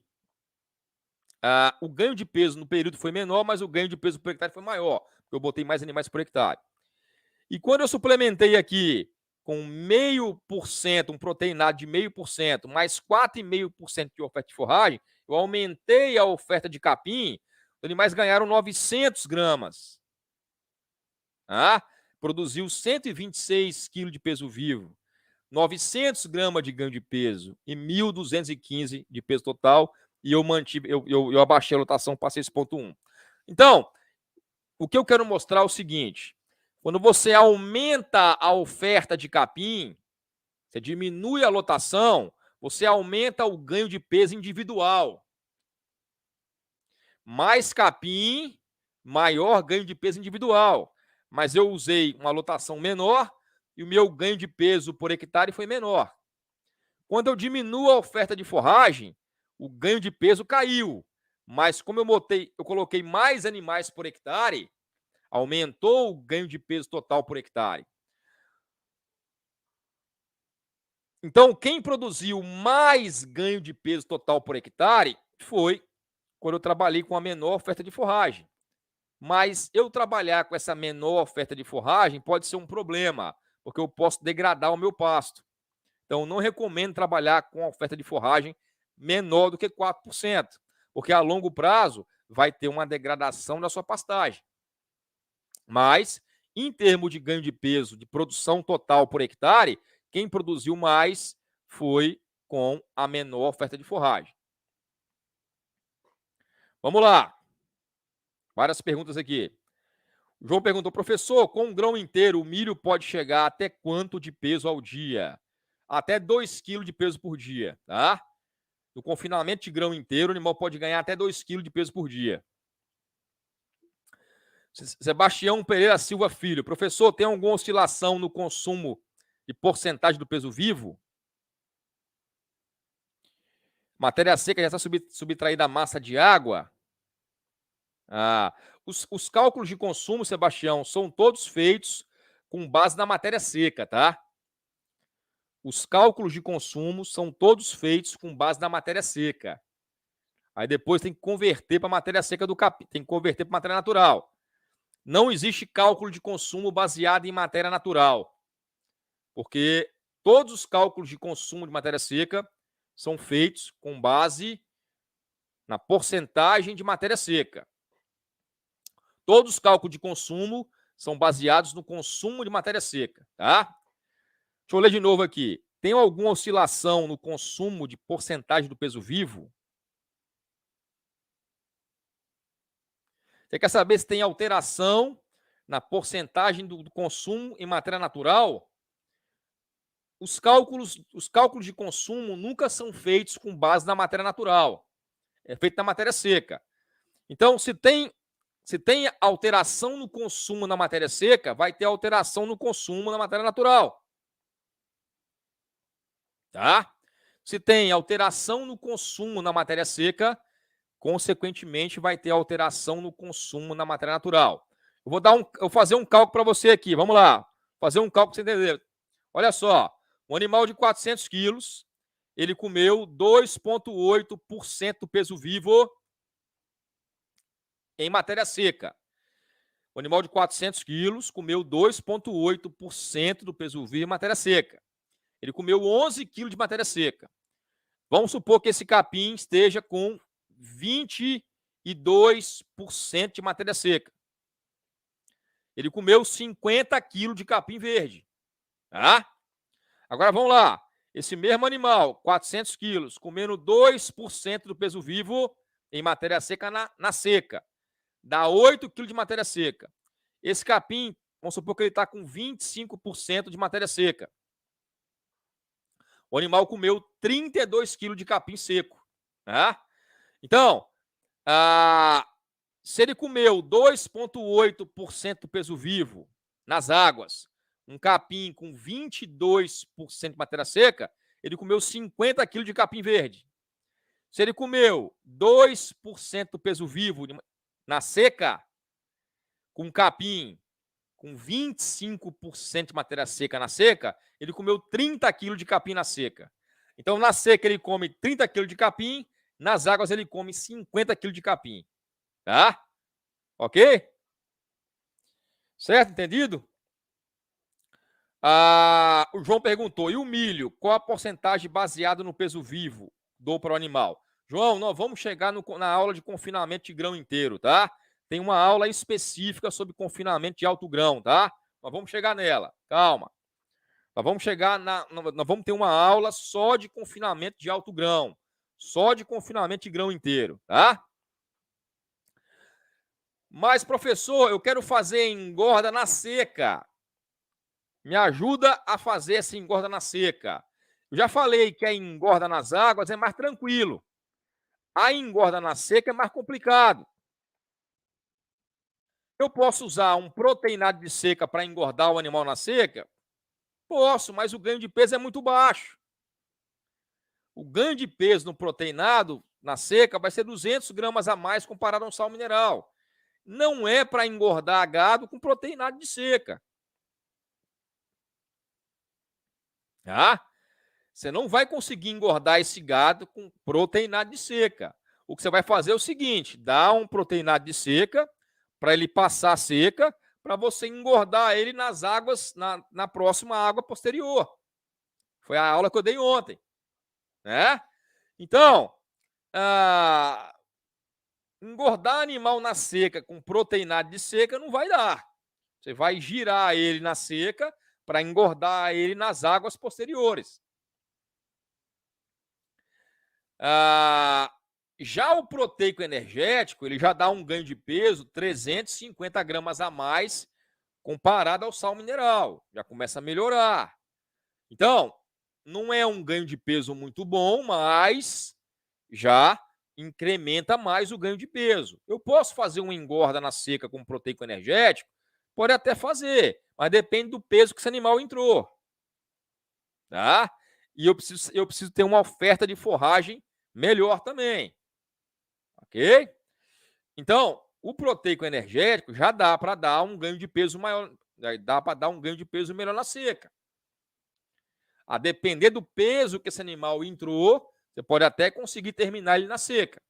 o ganho de peso no período foi menor, mas o ganho de peso por hectare foi maior, porque eu botei mais animais por hectare. E quando eu suplementei aqui com 0,5%, um proteinado de 0,5%, mais 4,5% de oferta de forragem, eu aumentei a oferta de capim, os animais ganharam 900 gramas. Produziu 126 quilos de peso vivo, 900 gramas de ganho de peso e 1.215 de peso total, e eu mantive, eu abaixei a lotação para 6,1. Então, o que eu quero mostrar é o seguinte: quando você aumenta a oferta de capim, você diminui a lotação, você aumenta o ganho de peso individual. Mais capim, maior ganho de peso individual. Mas eu usei uma lotação menor e o meu ganho de peso por hectare foi menor. Quando eu diminuo a oferta de forragem, o ganho de peso caiu. Mas como eu coloquei mais animais por hectare, aumentou o ganho de peso total por hectare. Então, quem produziu mais ganho de peso total por hectare foi quando eu trabalhei com a menor oferta de forragem. Mas eu trabalhar com essa menor oferta de forragem pode ser um problema, porque eu posso degradar o meu pasto. Então, não recomendo trabalhar com a oferta de forragem menor do que 4%, porque a longo prazo vai ter uma degradação da sua pastagem. Mas, em termos de ganho de peso, de produção total por hectare, quem produziu mais foi com a menor oferta de forragem. Vamos lá. Várias perguntas aqui. O João perguntou, professor, com um grão inteiro, o milho pode chegar até quanto de peso ao dia? Até 2 kg de peso por dia, tá? No confinamento de grão inteiro, o animal pode ganhar até 2 kg de peso por dia. Sebastião Pereira Silva Filho, professor, tem alguma oscilação no consumo de porcentagem do peso vivo? Matéria seca já está subtraída a massa de água? Os cálculos de consumo, Sebastião, são todos feitos com base na matéria seca, tá? Os cálculos de consumo são todos feitos com base na matéria seca. Aí depois tem que converter para a matéria seca do capim, tem que converter para matéria natural. Não existe cálculo de consumo baseado em matéria natural, porque todos os cálculos de consumo de matéria seca são feitos com base na porcentagem de matéria seca. Todos os cálculos de consumo são baseados no consumo de matéria seca, tá? Deixa eu ler de novo aqui. Tem alguma oscilação no consumo de porcentagem do peso vivo? Você quer saber se tem alteração na porcentagem do consumo em matéria natural? Os cálculos de consumo nunca são feitos com base na matéria natural. É feito na matéria seca. Então, se tem alteração no consumo na matéria seca, vai ter alteração no consumo na matéria natural. Tá? Se tem alteração no consumo na matéria seca, consequentemente vai ter alteração no consumo na matéria natural. Eu vou fazer um cálculo para você aqui. Vamos lá. Fazer um cálculo para você entender. Olha só, um animal de 400 quilos, ele comeu 2,8% do peso vivo em matéria seca. O animal de 400 quilos comeu 2,8% do peso vivo em matéria seca. Ele comeu 11 quilos de matéria seca. Vamos supor que esse capim esteja com 22% de matéria seca. Ele comeu 50 quilos de capim verde. Tá? Agora vamos lá. Esse mesmo animal, 400 quilos, comendo 2% do peso vivo em matéria seca na seca. Dá 8 quilos de matéria seca. Esse capim, vamos supor que ele está com 25% de matéria seca. O animal comeu 32 quilos de capim seco. Tá? Então, se ele comeu 2,8% do peso vivo nas águas, um capim com 22% de matéria seca, ele comeu 50 quilos de capim verde. Se ele comeu 2% do peso vivo na seca, com capim com 25% de matéria seca na seca, ele comeu 30 quilos de capim na seca. Então, na seca, ele come 30 quilos de capim, nas águas, ele come 50 quilos de capim. Tá? Ok? Certo? Entendido? O João perguntou, e o milho, qual a porcentagem baseada no peso vivo dou para o animal? João, nós vamos chegar na aula de confinamento de grão inteiro, tá? Tem uma aula específica sobre confinamento de alto grão, tá? Nós vamos chegar nela, calma. Nós vamos nós vamos ter uma aula só de confinamento de alto grão, só de confinamento de grão inteiro, tá? Mas, professor, eu quero fazer engorda na seca. Me ajuda a fazer essa engorda na seca. Eu já falei que a engorda nas águas é mais tranquilo. A engorda na seca é mais complicado. Eu posso usar um proteinado de seca para engordar o animal na seca? Posso, mas o ganho de peso é muito baixo. O ganho de peso no proteinado na seca vai ser 200 gramas a mais comparado a um sal mineral. Não é para engordar gado com proteinado de seca. Tá? Você não vai conseguir engordar esse gado com proteinado de seca. O que você vai fazer é o seguinte, dá um proteinado de seca para ele passar a seca, para você engordar ele nas águas, na próxima água posterior. Foi a aula que eu dei ontem. Né? Então, engordar animal na seca com proteinado de seca não vai dar. Você vai girar ele na seca para engordar ele nas águas posteriores. Já o proteico energético, ele já dá um ganho de peso 350 gramas a mais comparado ao sal mineral. Já começa a melhorar. Então, não é um ganho de peso muito bom, mas já incrementa mais o ganho de peso. Eu posso fazer uma engorda na seca com proteico energético? Pode até fazer, mas depende do peso que esse animal entrou. Tá? E eu preciso ter uma oferta de forragem melhor também. Ok? Então, o proteico energético já dá para dar um ganho de peso maior, dá para dar um ganho de peso melhor na seca. A depender do peso que esse animal entrou, você pode até conseguir terminar ele na seca.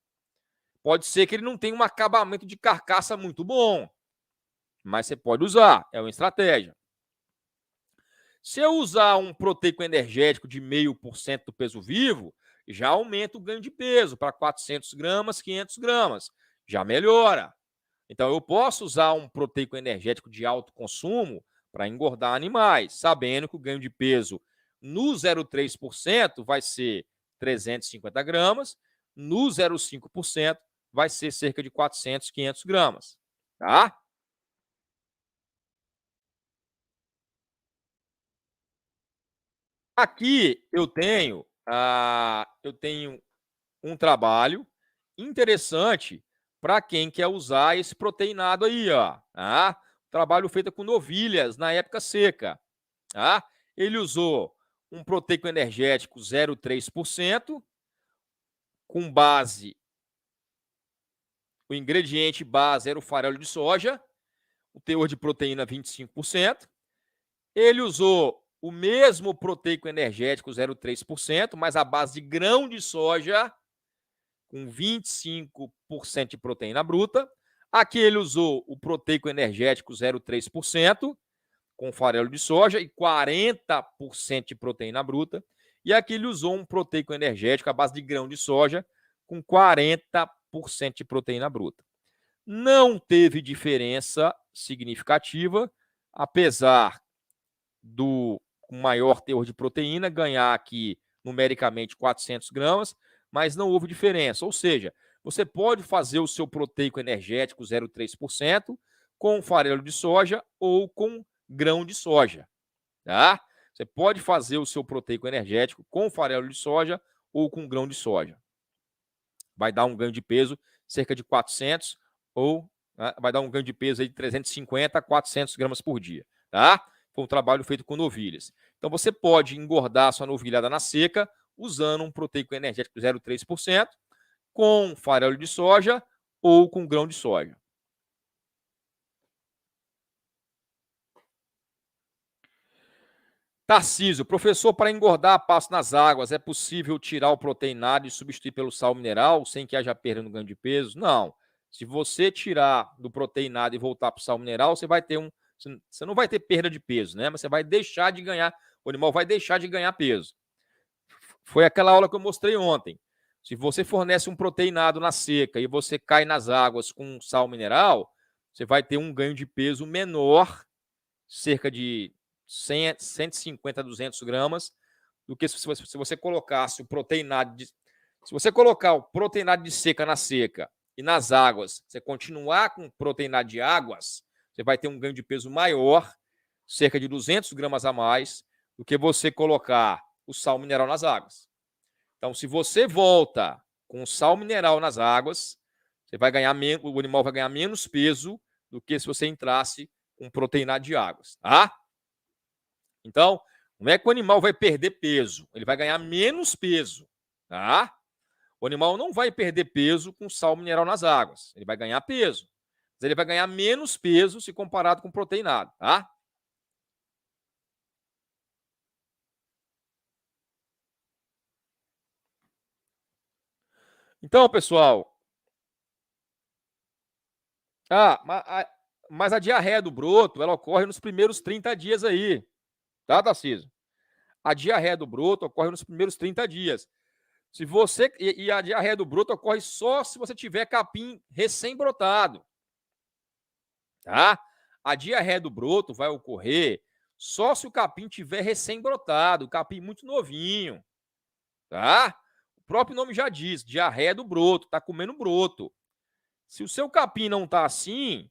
Pode ser que ele não tenha um acabamento de carcaça muito bom, mas você pode usar, é uma estratégia. Se eu usar um proteico energético de 0,5% do peso vivo, já aumenta o ganho de peso para 400 gramas, 500 gramas. Já melhora. Então, eu posso usar um proteico energético de alto consumo para engordar animais, sabendo que o ganho de peso no 0,3% vai ser 350 gramas, no 0,5% vai ser cerca de 400, 500 gramas. Tá? Aqui eu tenho um trabalho interessante para quem quer usar esse proteinado aí, ó. Tá? Trabalho feito com novilhas na época seca. Tá? Ele usou um proteico energético 0,3%, com base, o ingrediente base era o farelo de soja, o teor de proteína 25%. Ele usou o mesmo proteico energético 0,3%, mas a base de grão de soja, com 25% de proteína bruta. Aqui ele usou o proteico energético 0,3%, com farelo de soja e 40% de proteína bruta. E aqui ele usou um proteico energético à base de grão de soja, com 40% de proteína bruta. Não teve diferença significativa, apesar do maior teor de proteína ganhar aqui numericamente 400 gramas, mas não houve diferença. Ou seja, você pode fazer o seu proteico energético 0,3% com farelo de soja ou com grão de soja. Tá? Você pode fazer o seu proteico energético com farelo de soja ou com grão de soja. Vai dar um ganho de peso cerca de 400 ou vai dar um ganho de peso aí de 350 a 400 gramas por dia. Tá? Foi um trabalho feito com novilhas. Então, você pode engordar sua novilhada na seca usando um proteico energético 0,3% com farelo de soja ou com grão de soja. Tarcísio, professor, para engordar pasto nas águas, é possível tirar o proteinado e substituir pelo sal mineral sem que haja perda no ganho de peso? Não. Se você tirar do proteinado e voltar para o sal mineral, você vai ter você não vai ter perda de peso, né? Mas você vai deixar de ganhar, o animal vai deixar de ganhar peso. Foi aquela aula que eu mostrei ontem. Se você fornece um proteinado na seca e você cai nas águas com sal mineral, você vai ter um ganho de peso menor, cerca de 150 a 200 gramas, do que se você colocasse o proteinado se você colocar o proteinado de seca na seca e nas águas, você continuar com proteinado de águas, você vai ter um ganho de peso maior, cerca de 200 gramas a mais, do que você colocar o sal mineral nas águas. Então, se você volta com sal mineral nas águas, você vai ganhar o animal vai ganhar menos peso do que se você entrasse com proteinado de águas, tá? Então, não é que o animal vai perder peso, ele vai ganhar menos peso, tá? O animal não vai perder peso com sal mineral nas águas, ele vai ganhar peso, mas ele vai ganhar menos peso se comparado com proteinado, tá? Então, pessoal, mas a diarreia do broto, ela ocorre nos primeiros 30 dias aí, tá, Tarcísio? A diarreia do broto ocorre nos primeiros 30 dias. Se você e a diarreia do broto ocorre só se você tiver capim recém-brotado, tá? A diarreia do broto vai ocorrer só se o capim tiver recém-brotado, o capim muito novinho, tá? O próprio nome já diz, diarreia do broto, tá comendo broto. Se o seu capim não tá assim,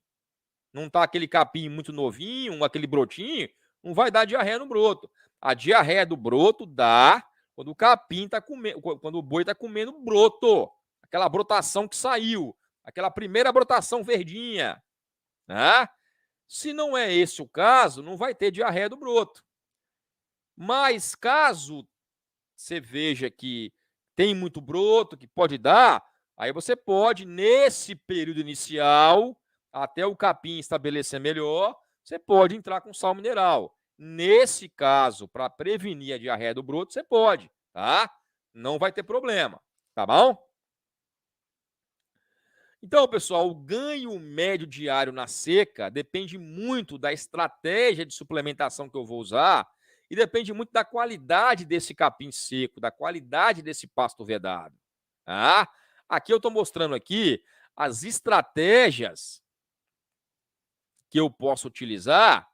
não tá aquele capim muito novinho, aquele brotinho, não vai dar diarreia no broto. A diarreia do broto dá quando o capim tá comendo, quando o boi tá comendo broto, aquela brotação que saiu, aquela primeira brotação verdinha, né? Se não é esse o caso, não vai ter diarreia do broto. Mas caso você veja que tem muito broto, que pode dar, Aí você pode, nesse período inicial, até o capim estabelecer melhor, você pode entrar com sal mineral. Nesse caso, para prevenir a diarreia do broto, você pode, tá? Não vai ter problema, tá bom? Então, pessoal, o ganho médio diário na seca depende muito da estratégia de suplementação que eu vou usar e depende muito da qualidade desse capim seco, da qualidade desse pasto vedado. Tá? Aqui eu estou mostrando aqui as estratégias que eu posso utilizar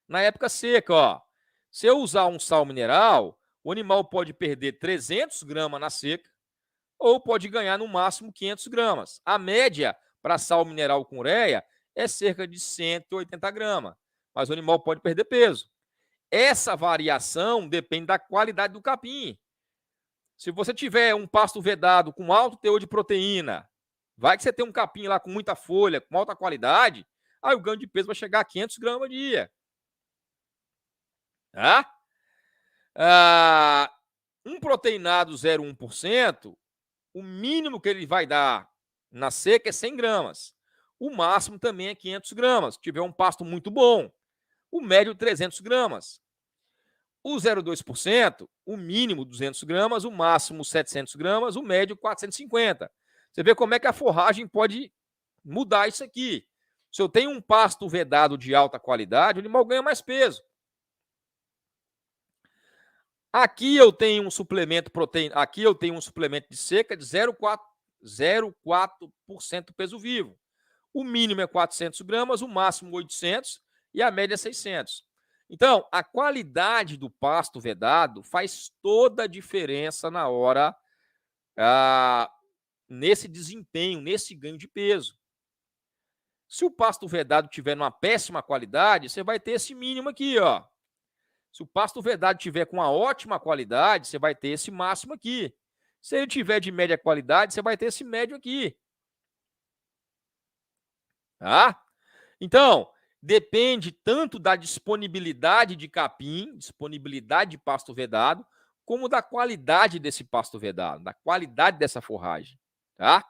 na época seca. Ó. Se eu usar um sal mineral, o animal pode perder 300 gramas na seca, ou pode ganhar no máximo 500 gramas. A média para sal mineral com ureia é cerca de 180 gramas, mas o animal pode perder peso. Essa variação depende da qualidade do capim. Se você tiver um pasto vedado com alto teor de proteína, vai que você tem um capim lá com muita folha, com alta qualidade, aí o ganho de peso vai chegar a 500 gramas dia. Tá? Um proteinado 0,1%, o mínimo que ele vai dar na seca é 100 gramas. O máximo também é 500 gramas. Se tiver um pasto muito bom, o médio 300 gramas. O 0,2%, o mínimo 200 gramas, o máximo 700 gramas, o médio 450. Você vê como é que a forragem pode mudar isso aqui. Se eu tenho um pasto vedado de alta qualidade, o animal ganha mais peso. Aqui eu tenho um suplemento proteína, aqui eu tenho um suplemento de seca de 0,4% peso vivo. O mínimo é 400 gramas, o máximo 800 e a média é 600. Então, a qualidade do pasto vedado faz toda a diferença na hora, nesse desempenho, nesse ganho de peso. Se o pasto vedado tiver numa péssima qualidade, você vai ter esse mínimo aqui, ó. Se o pasto vedado tiver com uma ótima qualidade, você vai ter esse máximo aqui. Se ele tiver de média qualidade, você vai ter esse médio aqui. Tá? Então, depende tanto da disponibilidade de capim, disponibilidade de pasto vedado, como da qualidade desse pasto vedado, da qualidade dessa forragem. Tá?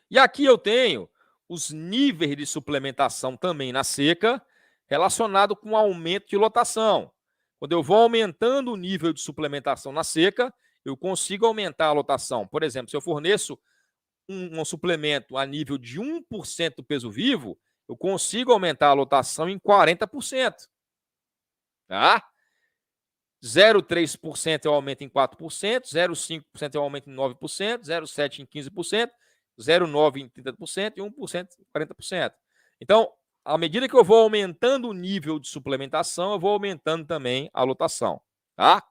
E aqui eu tenho os níveis de suplementação também na seca, relacionado com o aumento de lotação. Quando eu vou aumentando o nível de suplementação na seca, eu consigo aumentar a lotação. Por exemplo, se eu forneço um suplemento a nível de 1% do peso vivo, eu consigo aumentar a lotação em 40%. Tá? 0,3% eu aumento em 4%, 0,5% eu aumento em 9%, 0,7% em 15%, 0,9% em 30% e 1% em 40%. Então, à medida que eu vou aumentando o nível de suplementação, eu vou aumentando também a lotação, tá?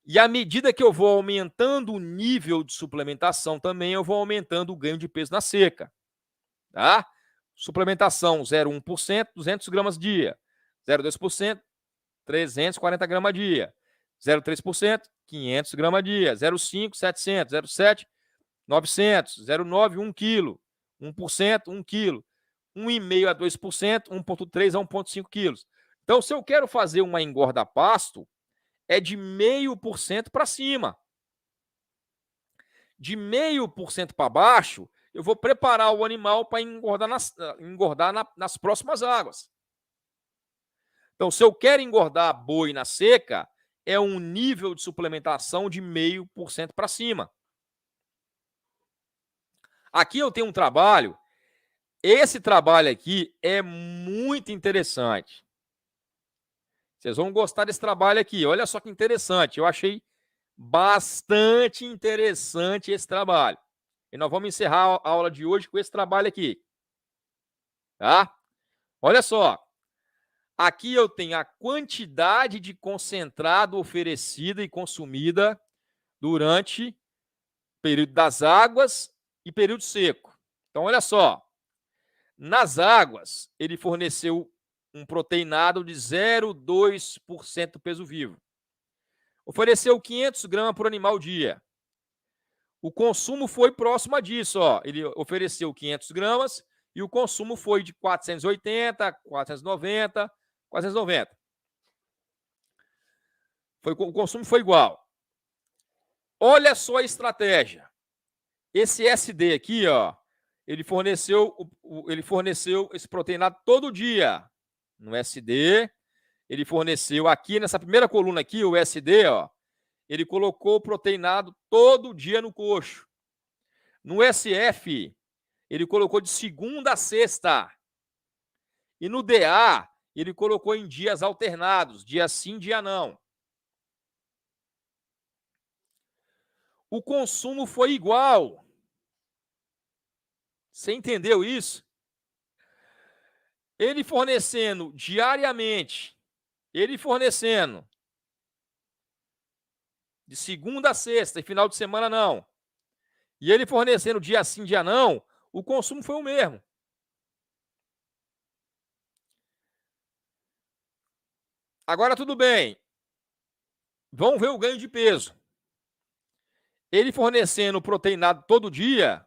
E à medida que eu vou aumentando o nível de suplementação também, eu vou aumentando o ganho de peso na seca, tá? Suplementação 0,1%, 200 gramas dia. 0,2%, 340 gramas dia. 0,3%, 500 gramas dia. 0,5%, 700. 0,7%, 900. 0,9%, 1 quilo. 1%, 1 quilo. 1,5% a 2%, 1,3% a 1,5 quilos. Então, se eu quero fazer uma engorda pasto, é de 0,5% para cima. De 0,5% para baixo, eu vou preparar o animal para engordar nas próximas águas. Então, se eu quero engordar boi na seca, é um nível de suplementação de 0,5% para cima. Aqui eu tenho um trabalho. Esse trabalho aqui é muito interessante. Vocês vão gostar desse trabalho aqui. Olha só que interessante. Eu achei bastante interessante esse trabalho. E nós vamos encerrar a aula de hoje com esse trabalho aqui. Tá? Olha só. Aqui eu tenho a quantidade de concentrado oferecida e consumida durante o período das águas e período seco. Então, olha só. Nas águas, ele forneceu um proteinado de 0,2% peso vivo. Ofereceu 500 gramas por animal dia. O consumo foi próximo disso. Ó. Ele ofereceu 500 gramas e o consumo foi de 480, 490, 490. O consumo foi igual. Olha só a estratégia. Esse SD aqui, ó, ele forneceu esse proteinado todo dia. No SD, ele forneceu aqui, nessa primeira coluna aqui, o SD, ó, ele colocou o proteinado todo dia no coxo. No SF, ele colocou de segunda a sexta. E no DA, ele colocou em dias alternados, dia sim, dia não. O consumo foi igual. Você entendeu isso? Ele fornecendo diariamente, ele fornecendo de segunda a sexta e final de semana não, e ele fornecendo dia sim, dia não, o consumo foi o mesmo. Agora tudo bem. Vamos ver o ganho de peso. Ele fornecendo proteinado todo dia,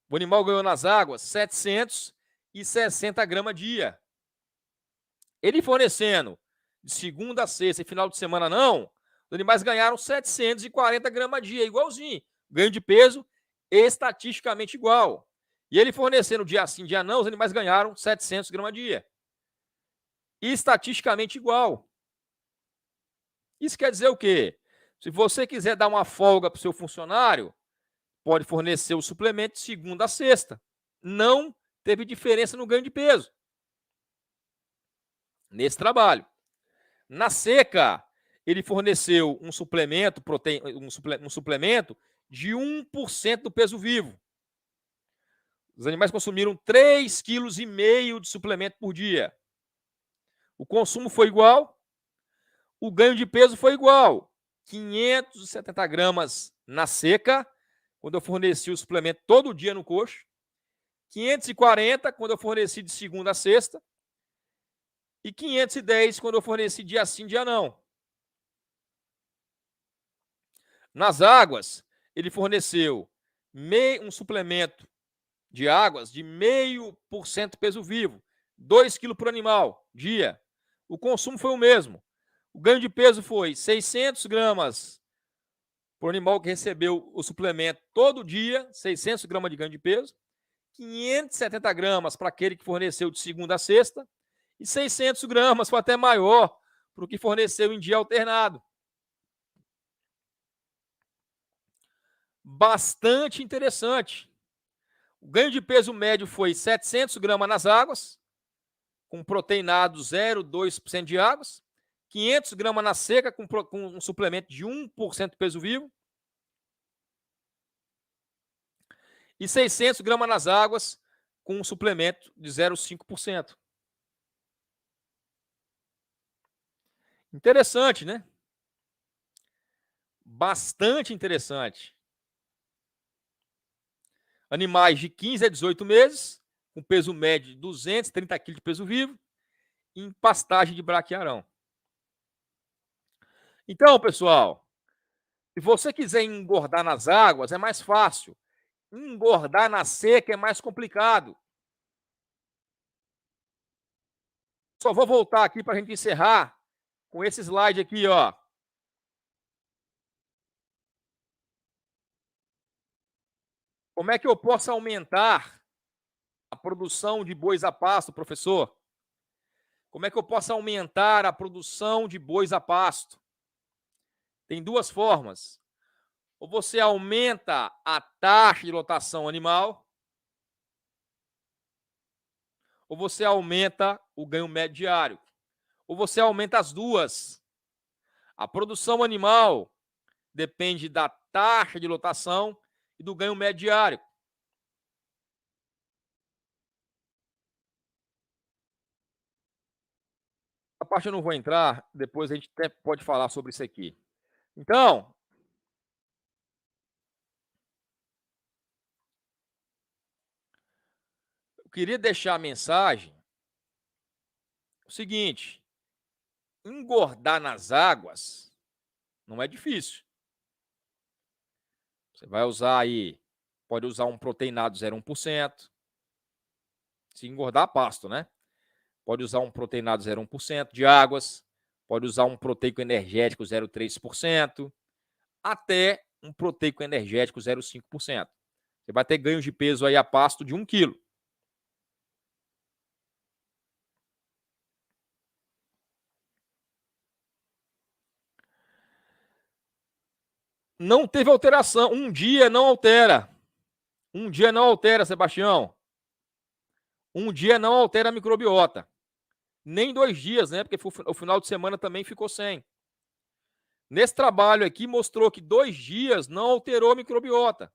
o animal ganhou nas águas 760 gramas dia. Ele fornecendo de segunda a sexta e final de semana não, os animais ganharam 740 gramas dia, igualzinho. Ganho de peso estatisticamente igual. E ele fornecendo dia sim, dia não, os animais ganharam 700 gramas dia. Estatisticamente igual. Isso quer dizer o quê? Se você quiser dar uma folga para o seu funcionário, pode fornecer o suplemento de segunda a sexta. Não teve diferença no ganho de peso nesse trabalho. Na seca, ele forneceu um suplemento, um suplemento de 1% do peso vivo. Os animais consumiram 3,5 kg de suplemento por dia. O consumo foi igual, o ganho de peso foi igual. 570 gramas na seca, quando eu forneci o suplemento todo dia no coxo. 540 quando eu forneci de segunda a sexta. E 510 quando eu forneci dia sim, dia não. Nas águas, ele forneceu um suplemento de águas de 0,5% peso vivo, 2 kg por animal, dia. O consumo foi o mesmo. O ganho de peso foi 600 gramas por animal que recebeu o suplemento todo dia, 600 gramas de ganho de peso, 570 gramas para aquele que forneceu de segunda a sexta, e 600 gramas, foi até maior, para o que forneceu em dia alternado. Bastante interessante. O ganho de peso médio foi 700 gramas nas águas, com proteinado 0,2% de águas, 500 gramas na seca, com um suplemento de 1% peso vivo, e 600 gramas nas águas, com um suplemento de 0,5%. Interessante, né? Bastante interessante. Animais de 15 a 18 meses, com peso médio de 230 kg de peso vivo, em pastagem de braquiarão. Então, pessoal, se você quiser engordar nas águas, é mais fácil. Engordar na seca é mais complicado. Só vou voltar aqui para a gente encerrar com esse slide aqui, ó. Como é que eu posso aumentar a produção de bois a pasto, professor? Como é que eu posso aumentar a produção de bois a pasto? Tem duas formas. Ou você aumenta a taxa de lotação animal, ou você aumenta o ganho médio diário. Ou você aumenta as duas. A produção animal depende da taxa de lotação e do ganho médio diário. A parte eu não vou entrar, depois a gente até pode falar sobre isso aqui. Então, eu queria deixar a mensagem o seguinte: engordar nas águas não é difícil. Você vai usar aí, pode usar um proteinado 0,1%, se engordar a pasto, né? pode usar um proteinado 0,1% de águas, pode usar um proteico energético 0,3%, até um proteico energético 0,5%. Você vai ter ganhos de peso aí a pasto de 1 quilo. Não teve alteração. Um dia não altera. Um dia não altera, Sebastião. Um dia não altera a microbiota. Nem 2 dias, né? Porque o final de semana também ficou sem. Nesse trabalho aqui mostrou que 2 dias não alterou a microbiota.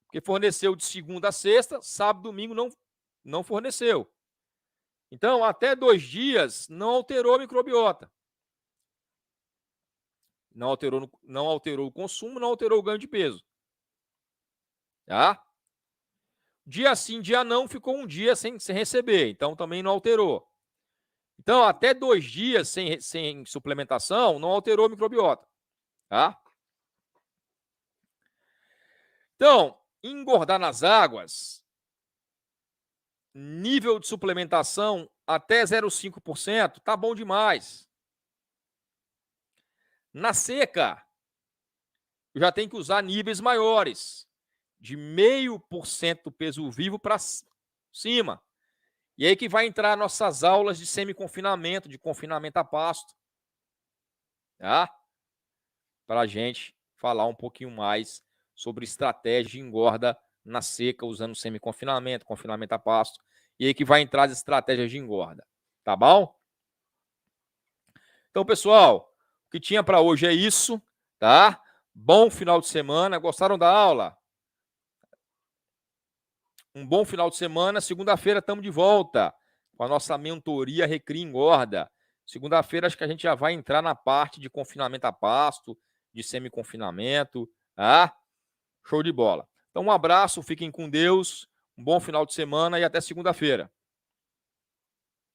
Porque forneceu de segunda a sexta, sábado, domingo não forneceu. Então, até 2 dias não alterou a microbiota. Não alterou o consumo, não alterou o ganho de peso. Tá? Dia sim, dia não, ficou um dia sem receber. Então, também não alterou. Então, até 2 dias sem suplementação, não alterou a microbiota. Tá? Então, engordar nas águas, nível de suplementação até 0,5%, tá bom demais. Na seca, já tem que usar níveis maiores, de 0,5% do peso vivo para cima. E aí que vai entrar nossas aulas de semi-confinamento, de confinamento a pasto. Tá? Para a gente falar um pouquinho mais sobre estratégia de engorda na seca, usando semi-confinamento, confinamento a pasto. E aí que vai entrar as estratégias de engorda. Tá bom? Então, pessoal, o que tinha para hoje é isso, tá? Bom final de semana. Gostaram da aula? Um bom final de semana. Segunda-feira estamos de volta com a nossa mentoria Recria Engorda. Segunda-feira acho que a gente já vai entrar na parte de confinamento a pasto, de semi-confinamento, tá? Show de bola. Então, um abraço, fiquem com Deus, um bom final de semana e até segunda-feira.